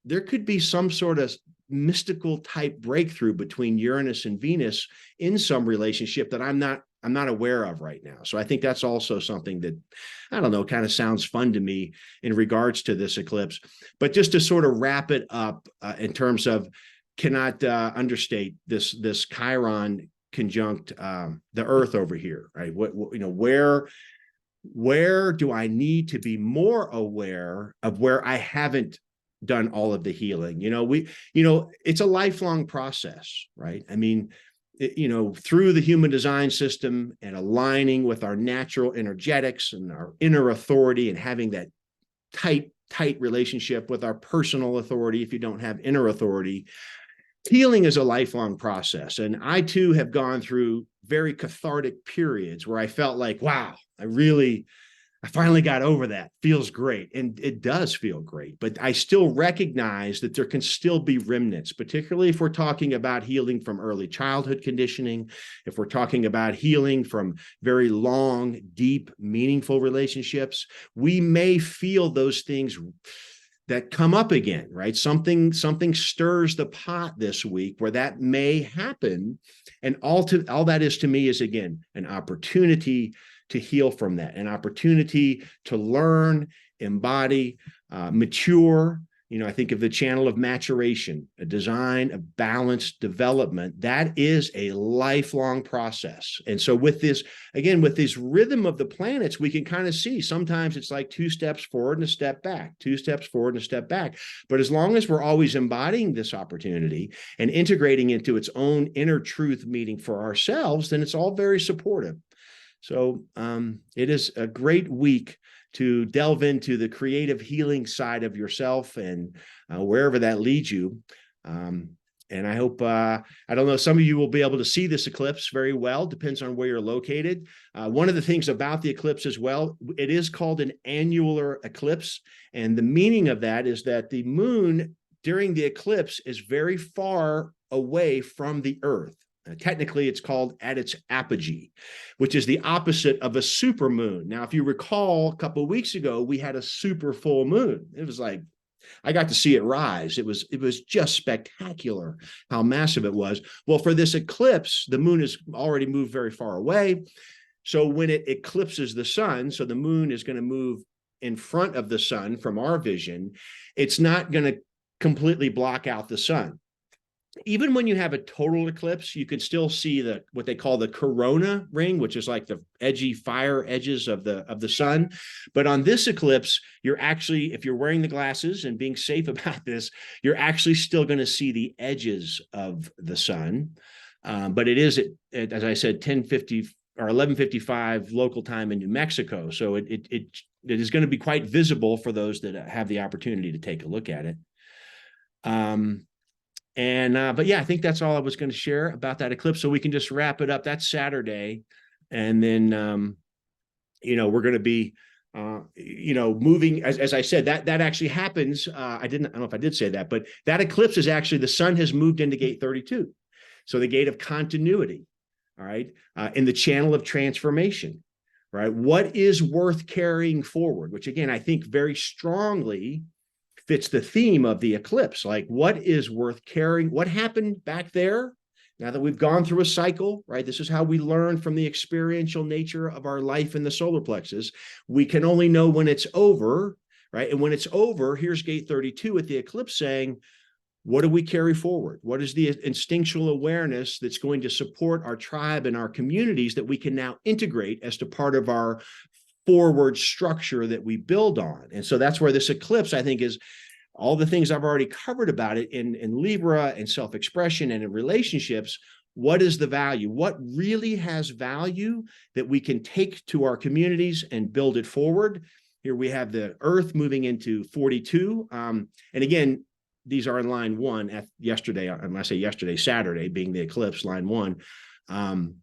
there could be some sort of mystical type breakthrough between Uranus and Venus in some relationship that I'm not aware of right now. So I think that's also something that, I don't know, kind of sounds fun to me in regards to this eclipse. But just to sort of wrap it up in terms of, cannot understate this Chiron conjunct the Earth over here, right? Where do I need to be more aware of where I haven't done all of the healing? It's a lifelong process, right? I mean, through the human design system and aligning with our natural energetics and our inner authority and having that tight relationship with our personal authority. If you don't have inner authority, healing is a lifelong process. And I too have gone through very cathartic periods where I felt like, wow, I finally got over that. Feels great. And it does feel great. But I still recognize that there can still be remnants, particularly if we're talking about healing from early childhood conditioning, if we're talking about healing from very long, deep, meaningful relationships. We may feel those things that come up again, right? Something stirs the pot this week where that may happen. And all that is to me is, again, an opportunity to heal from that, an opportunity to learn, embody, mature. I think of the channel of maturation, a design of balanced development. That is a lifelong process. And so with this rhythm of the planets, we can kind of see sometimes it's like 2 steps forward and a step back, 2 steps forward and a step back. But as long as we're always embodying this opportunity and integrating into its own inner truth meaning for ourselves, then it's all very supportive. So it is a great week to delve into the creative healing side of yourself and wherever that leads you. And I hope, I don't know, some of you will be able to see this eclipse very well, depends on where you're located. One of the things about the eclipse as well, it is called an annular eclipse. And the meaning of that is that the moon during the eclipse is very far away from the Earth. Technically, it's called at its apogee, which is the opposite of a supermoon. Now, if you recall, a couple of weeks ago, we had a super full moon. It was like, I got to see it rise. It was just spectacular how massive it was. Well, for this eclipse, the moon has already moved very far away. So when it eclipses the sun, so the moon is going to move in front of the sun from our vision, it's not going to completely block out the sun. Even when you have a total eclipse, you can still see what they call the corona ring, which is like the edgy fire edges of the sun. But on this eclipse, you're actually, if you're wearing the glasses and being safe about this, you're actually still going to see the edges of the sun. But it is, as I said, 10:50 or 11:55 local time in New Mexico. So it is going to be quite visible for those that have the opportunity to take a look at it. But yeah, I think that's all I was going to share about that eclipse. So we can just wrap it up. That's Saturday. And then, we're going to be, moving, as I said, that actually happens. I don't know if I did say that, but that eclipse is actually, the sun has moved into gate 32. So the gate of continuity, all right, in the channel of transformation, right? What is worth carrying forward, which again, I think very strongly fits the theme of the eclipse. Like, what is worth carrying? What happened back there now that we've gone through a cycle, right? This is how we learn from the experiential nature of our life in the solar plexus. We can only know when it's over, right? And when it's over, here's gate 32 at the eclipse saying, what do we carry forward? What is the instinctual awareness that's going to support our tribe and our communities that we can now integrate as to part of our forward structure that we build on? And so that's where this eclipse, I think, is all the things I've already covered about it in Libra and self-expression and in relationships. What is the value? What really has value that we can take to our communities and build it forward? Here we have the Earth moving into 42. And again, these are in line 1 at yesterday, and I say yesterday, Saturday being the eclipse, line 1.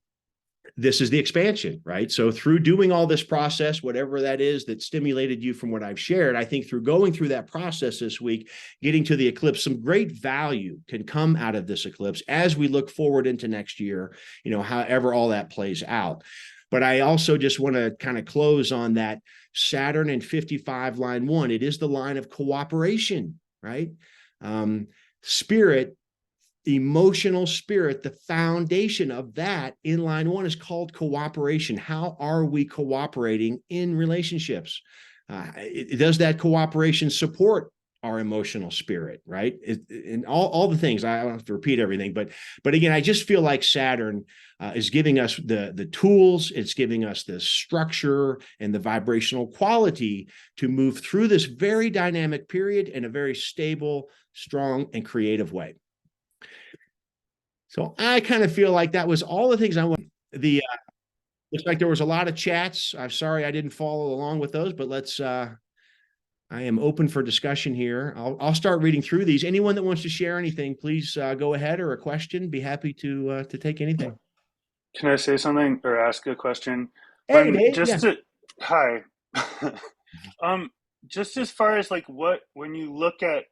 This is the expansion, right? So through doing all this process, whatever that is that stimulated you from what I've shared, I think through going through that process this week, getting to the eclipse, some great value can come out of this eclipse as we look forward into next year, however all that plays out. But I also just want to kind of close on that Saturn and 55 line 1. It is the line of cooperation, right? Spirit, emotional spirit, the foundation of that in line 1 is called cooperation. How are we cooperating in relationships? Does that cooperation support our emotional spirit, right? And all the things, I don't have to repeat everything, but again, I just feel like Saturn is giving us the tools, it's giving us the structure and the vibrational quality to move through this very dynamic period in a very stable, strong, and creative way. So I kind of feel like that was all the things I want. Looks like there was a lot of chats. I'm sorry I didn't follow along with those, but I am open for discussion here. I'll start reading through these. Anyone that wants to share anything, please go ahead, or a question. Be happy to take anything. Can I say something or ask a question? Hey, Dave. Hi. Just as far as like when you look at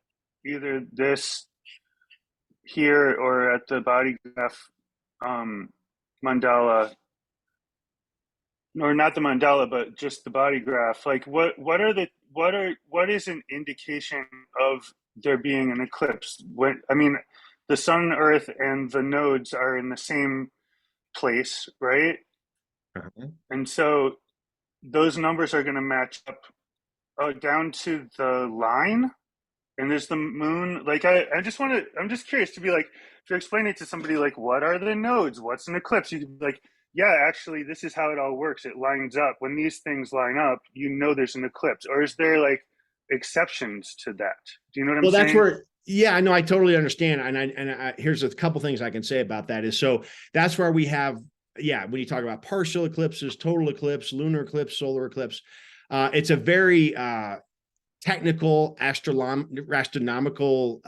either this here or at the body graph mandala, or not the mandala, but just the body graph, like what is an indication of there being an eclipse? The sun, earth, and the nodes are in the same place, right? Uh-huh. And And so those numbers are going to match up down to the line. And there's the moon. Like I'm just curious to be like, if you're explaining it to somebody, like, what are the nodes? What's an eclipse? You could be like, yeah, actually, this is how it all works. It lines up. When these things line up, there's an eclipse. Or is there like exceptions to that? Do you know what I'm saying? That's where, yeah, I know, I totally understand. And here's a couple things I can say about that is, so that's where we have, when you talk about partial eclipses, total eclipse, lunar eclipse, solar eclipse, it's a very technical astronomical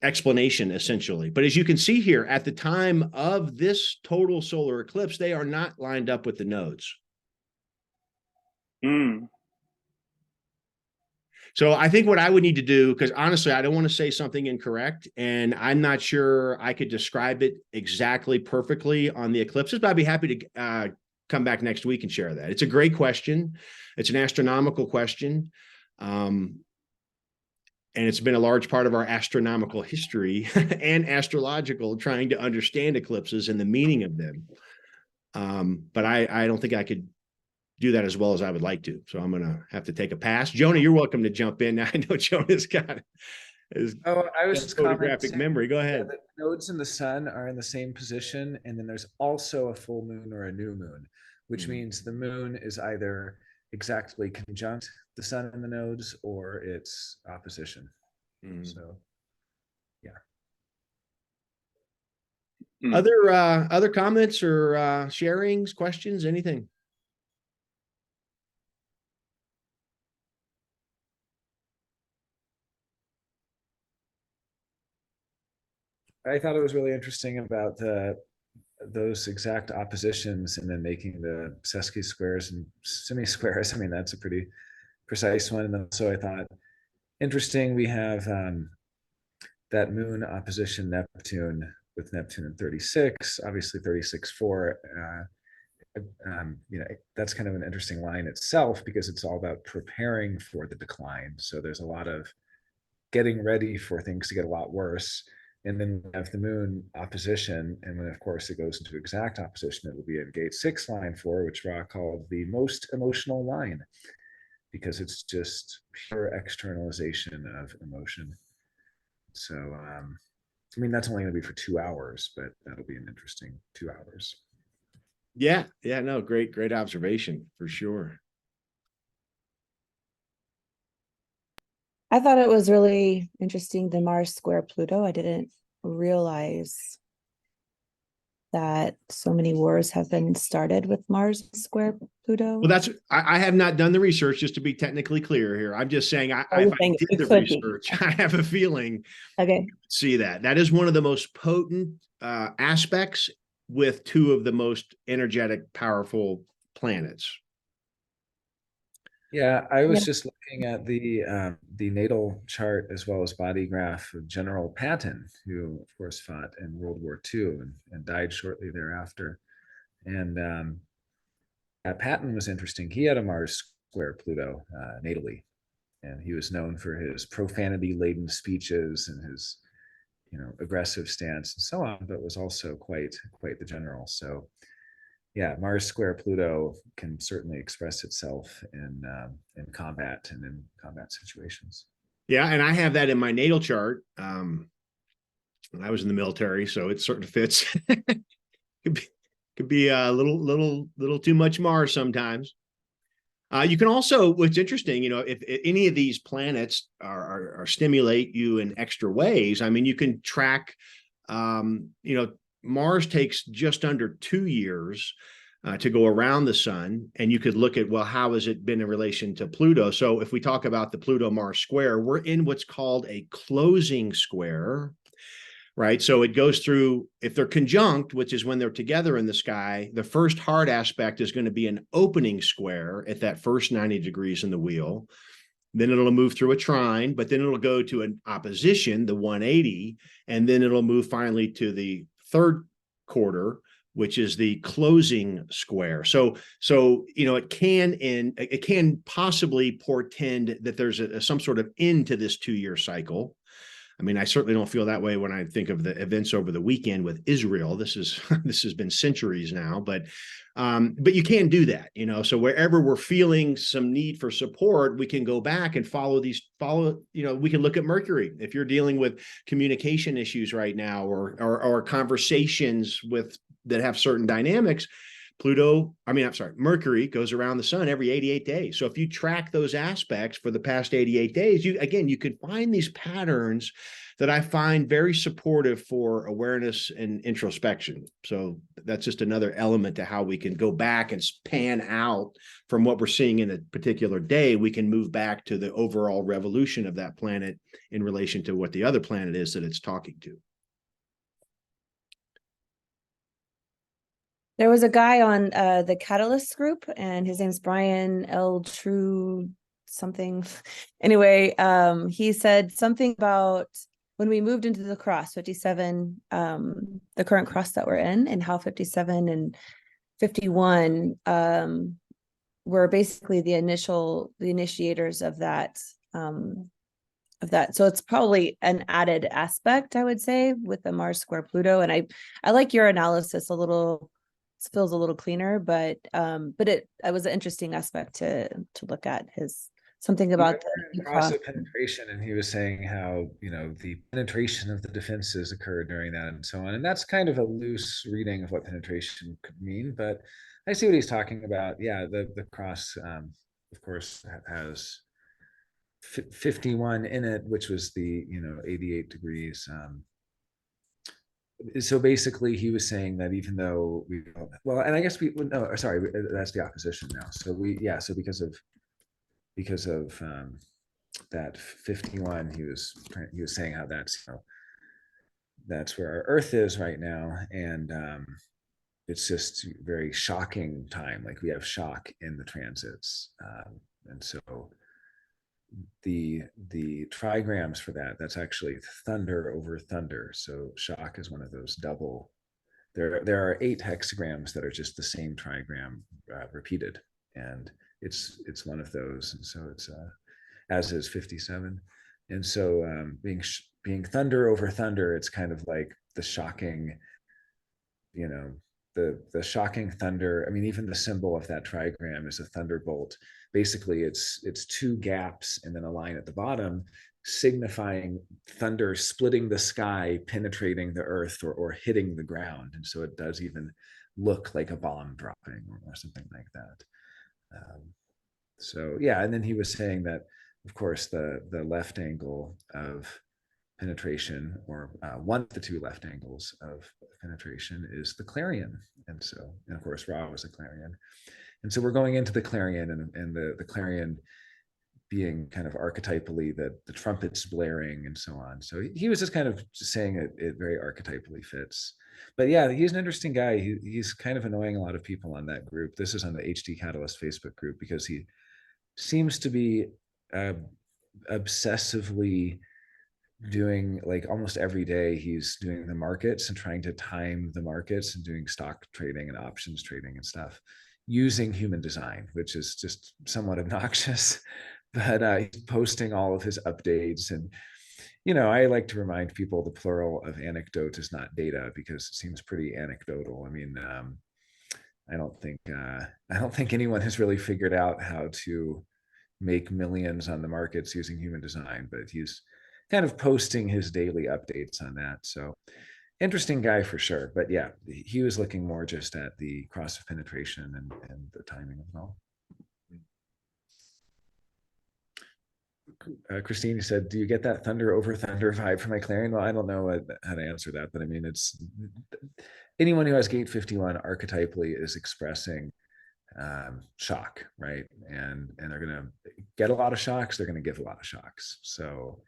explanation, essentially. But as you can see here, at the time of this total solar eclipse, they are not lined up with the nodes. So I think what I would need to do, because honestly, I don't want to say something incorrect, and I'm not sure I could describe it exactly perfectly on the eclipses, but I'd be happy to come back next week and share that. It's a great question. It's an astronomical question. And it's been a large part of our astronomical history and astrological, trying to understand eclipses and the meaning of them. But I don't think I could do that as well as I would like to. So I'm going to have to take a pass. Jonah, you're welcome to jump in. I know Jonah's got his I was just photographic memory. Go ahead. The nodes in the sun are in the same position, and then there's also a full moon or a new moon, which means the moon is either exactly conjunct the sun and the nodes, or it's opposition. So, yeah. Other comments or sharings, questions, anything? I thought it was really interesting about those exact oppositions and then making the sesqui squares and semi-squares. I mean, that's a pretty precise one. And then so I thought, interesting, we have that moon opposition Neptune with Neptune in 36, obviously 36.4. That's kind of an interesting line itself, because it's all about preparing for the decline. So there's a lot of getting ready for things to get a lot worse. And then we have the moon opposition. And when, of course, it goes into exact opposition, it will be in gate 6, line 4, which Ra called the most emotional line, because it's just pure externalization of emotion. So, I mean, that's only going to be for 2 hours, but that'll be an interesting 2 hours. Yeah, no, great observation for sure. I thought it was really interesting, the Mars square Pluto. I didn't realize that so many wars have been started with Mars square Pluto. Well, I have not done the research, just to be technically clear here. I'm just saying if I saying did it the could be. research, I have a feeling Okay. see that is one of the most potent aspects with two of the most energetic, powerful planets. Yeah, I was Yeah. just looking at the natal chart as well as body graph of General Patton, who of course fought in World War II and died shortly thereafter. And Patton was interesting. He had a Mars square Pluto natally, and he was known for his profanity-laden speeches and his, aggressive stance and so on, but was also quite the general. So yeah, Mars square Pluto can certainly express itself in combat and in combat situations. Yeah, and I have that in my natal chart. When I was in the military, so it sort of fits. could be a little too much Mars sometimes. You can also, what's interesting, if any of these planets are stimulate you in extra ways, I mean, you can track, Mars takes just under 2 years to go around the sun, and you could look at, well, how has it been in relation to Pluto? So if we talk about the Pluto-Mars square, we're in what's called a closing square, right? So it goes through, if they're conjunct, which is when they're together in the sky, the first hard aspect is going to be an opening square at that first 90 degrees in the wheel. Then it'll move through a trine, but then it'll go to an opposition, the 180, and then it'll move finally to the third quarter, which is the closing square. So it can possibly portend that there's some sort of end to this 2-year cycle. I mean, I certainly don't feel that way when I think of the events over the weekend with Israel. This has been centuries now, but you can do that, So wherever we're feeling some need for support, we can go back and we can look at Mercury. If you're dealing with communication issues right now, or conversations that have certain dynamics, Mercury goes around the sun every 88 days. So if you track those aspects for the past 88 days, you can find these patterns that I find very supportive for awareness and introspection. So that's just another element to how we can go back and pan out from what we're seeing in a particular day. We can move back to the overall revolution of that planet in relation to what the other planet is that it's talking to. There was a guy on the Catalyst group, and his name's Brian L. True something. Anyway, he said something about when we moved into the cross 57, the current cross that we're in, and how 57 and 51 were basically the initiators of that. So it's probably an added aspect, I would say, with the Mars square Pluto. And I like your analysis a little. Feels a little cleaner, but it was an interesting aspect to look at. Something about the cross of penetration, and he was saying how the penetration of the defenses occurred during that and so on, and that's kind of a loose reading of what penetration could mean, but I see what he's talking about. Yeah, the cross of course has 51 in it, which was the 88 degrees. So basically he was saying that even though and I guess that's the opposition now. So because of that 51, he was saying how that's where our Earth is right now, and it's just very shocking time. Like, we have shock in the transits, and so the trigrams for that's actually thunder over thunder. So shock is one of those double. There are 8 hexagrams that are just the same trigram repeated, and it's one of those. And so it's as is 57. And so being being thunder over thunder, it's kind of like the shocking, you know, the shocking thunder. I mean, even the symbol of that trigram is a thunderbolt. Basically, it's two gaps and then a line at the bottom, signifying thunder splitting the sky, penetrating the earth, or hitting the ground. And so it does even look like a bomb dropping or something like that. So yeah, and then he was saying that, of course, the left angle of penetration, or one of the two left angles of penetration, is the clarion. And so, and of course, Ra was a clarion. And so we're going into the clarion, and the clarion being kind of archetypally the trumpets blaring and so on. So he was just kind of just saying it very archetypally fits. But yeah, he's an interesting guy. He's kind of annoying a lot of people on that group. This is on the HD Catalyst Facebook group, because he seems to be obsessively doing, like, almost every day he's doing the markets and trying to time the markets and doing stock trading and options trading and stuff using human design, which is just somewhat obnoxious. But he's posting all of his updates. And I like to remind people the plural of anecdote is not data, because it seems pretty anecdotal. I mean, I don't think anyone has really figured out how to make millions on the markets using human design, but he's kind of posting his daily updates on that. So interesting guy for sure. But yeah, he was looking more just at the cross of penetration and the timing of it all. Christine said, do you get that thunder over thunder vibe from my clarion? Well, I don't know how to answer that, but I mean, it's anyone who has gate 51 archetypally is expressing shock, right? And they're going to get a lot of shocks. They're going to give a lot of shocks. So,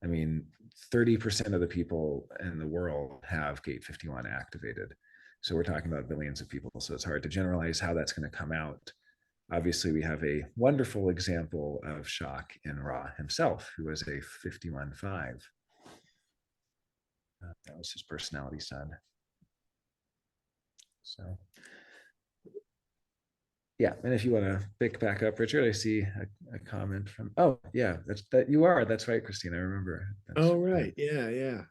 I mean, 30% of the people in the world have gate 51 activated. So we're talking about billions of people. So it's hard to generalize how that's going to come out. Obviously, we have a wonderful example of shock in Ra himself, who was a 51-5. That was his personality son. So, yeah, and if you want to pick back up, Richard, I see a comment from, oh yeah, that's right, Christine, I remember. Oh, right. Yeah.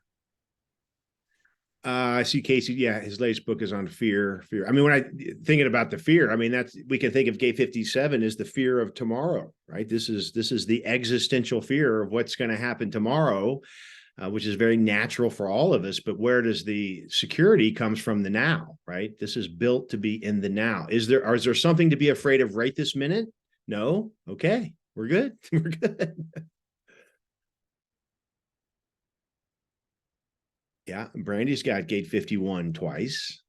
I see Casey. Yeah, his latest book is on fear. I mean, when I thinking about the fear, I mean, we can think of gate 57 as the fear of tomorrow, right? This is the existential fear of what's going to happen tomorrow, which is very natural for all of us. But where does the security comes from? The now, right? This is built to be in the now. Is there something to be afraid of right this minute? No. Okay, we're good. We're good. Yeah, Brandy's got gate 51 twice.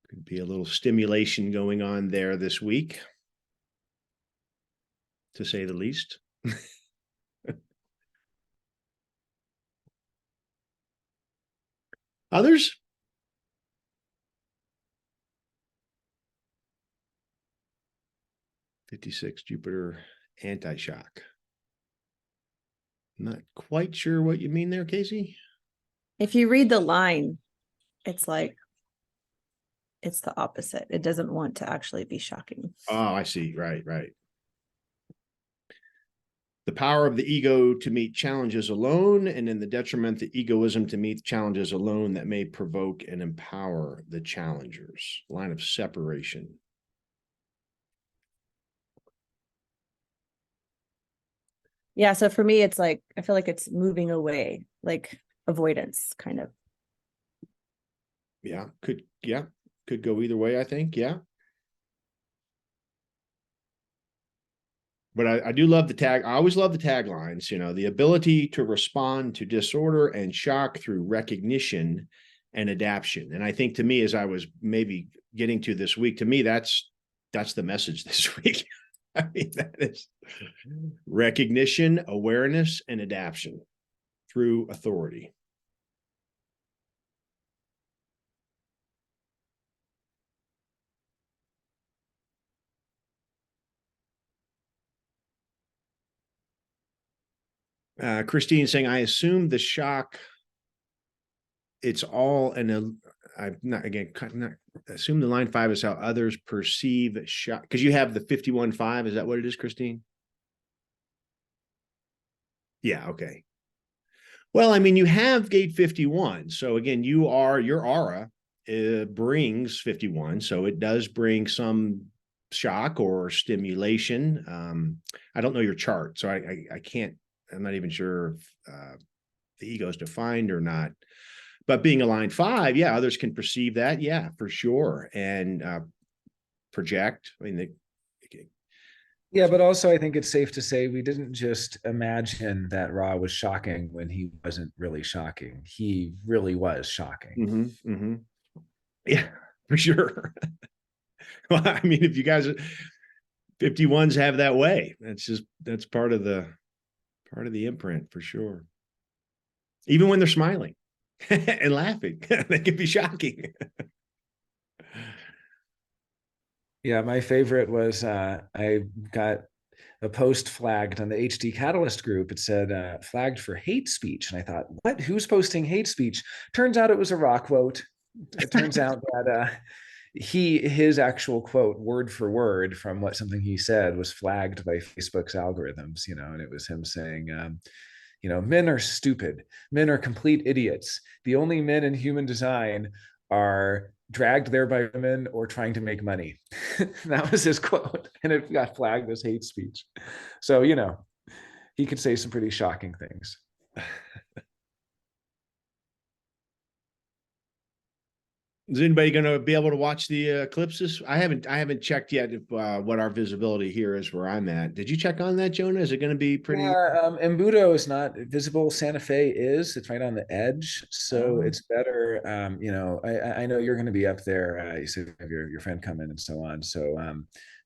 Could be a little stimulation going on there this week, to say the least. Others? '56 Jupiter anti-shock. Not quite sure what you mean there, Casey. If you read the line, it's like it's the opposite. It doesn't want to actually be shocking. Oh, I see. Right. The power of the ego to meet challenges alone, and in the detriment to egoism to meet challenges alone that may provoke and empower the challengers. Line of separation. Yeah, so for me, it's like, I feel like it's moving away, like avoidance kind of. Yeah, could go either way, I think. Yeah. But I do love the tag. I always love the taglines, the ability to respond to disorder and shock through recognition and adaptation. And I think, to me, as I was maybe getting to this week, to me, that's the message this week. I mean, that is recognition, awareness, and adaptation through authority. Christine saying, I assume the shock, it's all I'm not assume the line 5 is how others perceive shock, because you have the 51-5. Is that what it is, Christine? Yeah. Okay. Well, I mean, you have gate 51. So again, your aura brings 51. So it does bring some shock or stimulation. I don't know your chart, so I can't, I'm not even sure if the ego is defined or not. But being aligned 5, yeah, others can perceive that. Yeah, for sure. And project. I mean, Yeah, but also I think it's safe to say we didn't just imagine that Ra was shocking when he wasn't really shocking. He really was shocking. Yeah, for sure. Well, I mean, if you guys 51s have that way, that's part of the imprint for sure. Even when they're smiling and laughing, they can be shocking. Yeah, my favorite was I got a post flagged on the HD Catalyst group. It said flagged for hate speech. And I thought, what? Who's posting hate speech? Turns out it was a Ra quote. It turns out that his actual quote, word for word, from something he said, was flagged by Facebook's algorithms, and it was him saying, men are stupid. Men are complete idiots. The only men in human design are dragged there by women or trying to make money. That was his quote. And it got flagged as hate speech. So, he could say some pretty shocking things. Is anybody going to be able to watch the eclipses? I haven't checked yet if, what our visibility here is where I'm at. Did you check on that, Jonah? Is it going to be pretty? Yeah, Embudo is not visible. Santa Fe is. It's right on the edge, so it's better. I know you're going to be up there. You said you have your friend coming and so on. So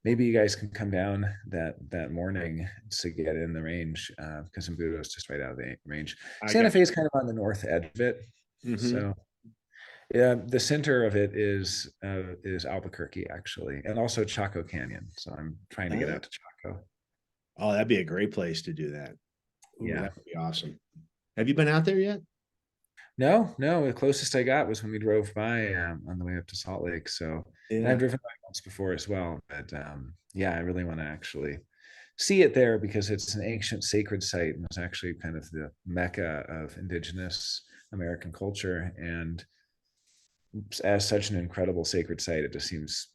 maybe you guys can come down that morning to get in the range because Embudo is just right out of the range. Santa Fe is kind of on the north edge of it, so. Yeah, the center of it is Albuquerque actually, and also Chaco Canyon. So I'm trying to get out to Chaco. Oh, that'd be a great place to do that. Ooh, Yeah, that would be awesome. Have you been out there yet? No. The closest I got was when we drove by on the way up to Salt Lake. So, and I've driven by once before as well. But yeah, I really want to actually see it there because it's an ancient sacred site and it's actually kind of the mecca of indigenous American culture. And as such an incredible sacred site, it just seems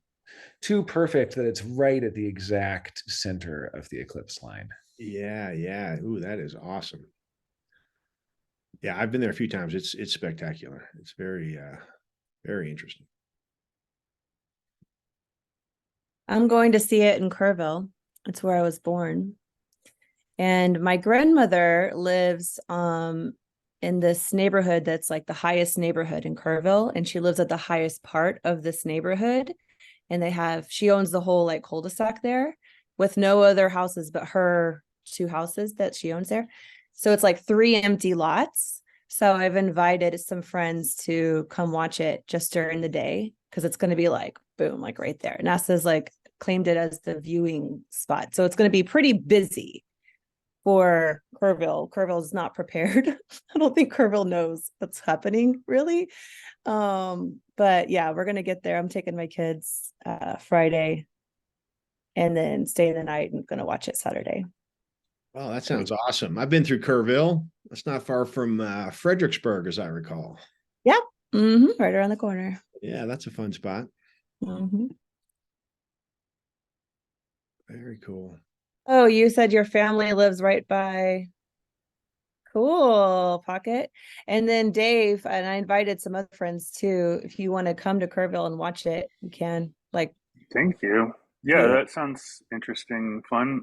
too perfect that it's right at the exact center of the eclipse line. Yeah. Ooh, that is awesome. Yeah, I've been there a few times. It's spectacular. It's very very interesting. I'm going to see it in Kerrville. It's where I was born. And my grandmother lives in this neighborhood that's like the highest neighborhood in Kerrville, and she lives at the highest part of this neighborhood. And she owns the whole like cul-de-sac there with no other houses but her 2 houses that she owns there. So it's like 3 empty lots. So I've invited some friends to come watch it just during the day because it's going to be like boom, like right there. NASA's like claimed it as the viewing spot. So it's going to be pretty busy for Kerrville. Kerrville is not prepared. I don't think Kerrville knows what's happening really. But yeah, we're gonna get there. I'm taking my kids Friday and then staying the night and gonna watch it Saturday. Oh, that sounds awesome. I've been through Kerrville. That's not far from Fredericksburg, as I recall. Yeah. Right around the corner. Yeah, that's a fun spot. Very cool. Oh, you said your family lives right by. Cool, Pocket. And then Dave, and I invited some other friends too. If you want to come to Kerrville and watch it, you can. Like, Thank you. Yeah, that sounds interesting, fun.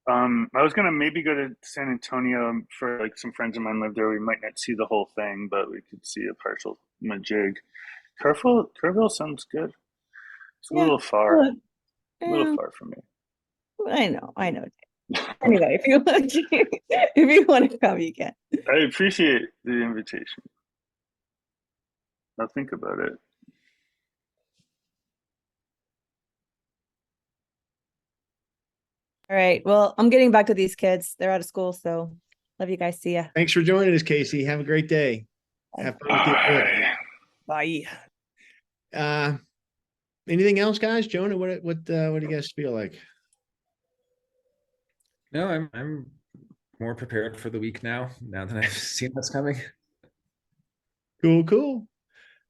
I was gonna maybe go to San Antonio for like some friends of mine live there. We might not see the whole thing, but we could see a partial majig. Kerrville sounds good. It's a little far, a little far for me. I know. Anyway, if you want if you want to come, you can. I appreciate the invitation. I'll think about it. All right. Well, I'm getting back to these kids. They're out of school, so love you guys. See ya. Thanks for joining us, Casey. Have a great day. Have fun with the Bye. anything else, guys? Jonah, what do you guys feel like? No, I'm more prepared for the week now that I've seen what's coming. Cool, cool.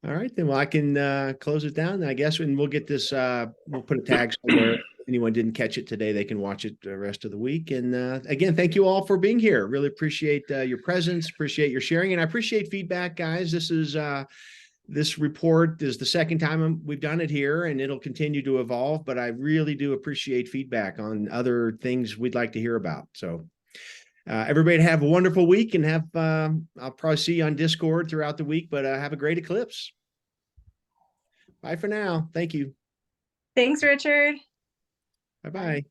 All right, then. Well, I can close it down, I guess, and we'll get this. We'll put a tag somewhere. Anyone didn't catch it today, they can watch it the rest of the week. And again, thank you all for being here. Really appreciate your presence, appreciate your sharing, and I appreciate feedback, guys. This report is the second time we've done it here, and it'll continue to evolve. But I really do appreciate feedback on other things we'd like to hear about. So. Everybody have a wonderful week, and I'll probably see you on Discord throughout the week, but have a great eclipse. Bye for now. Thank you. Thanks, Richard. Bye-bye.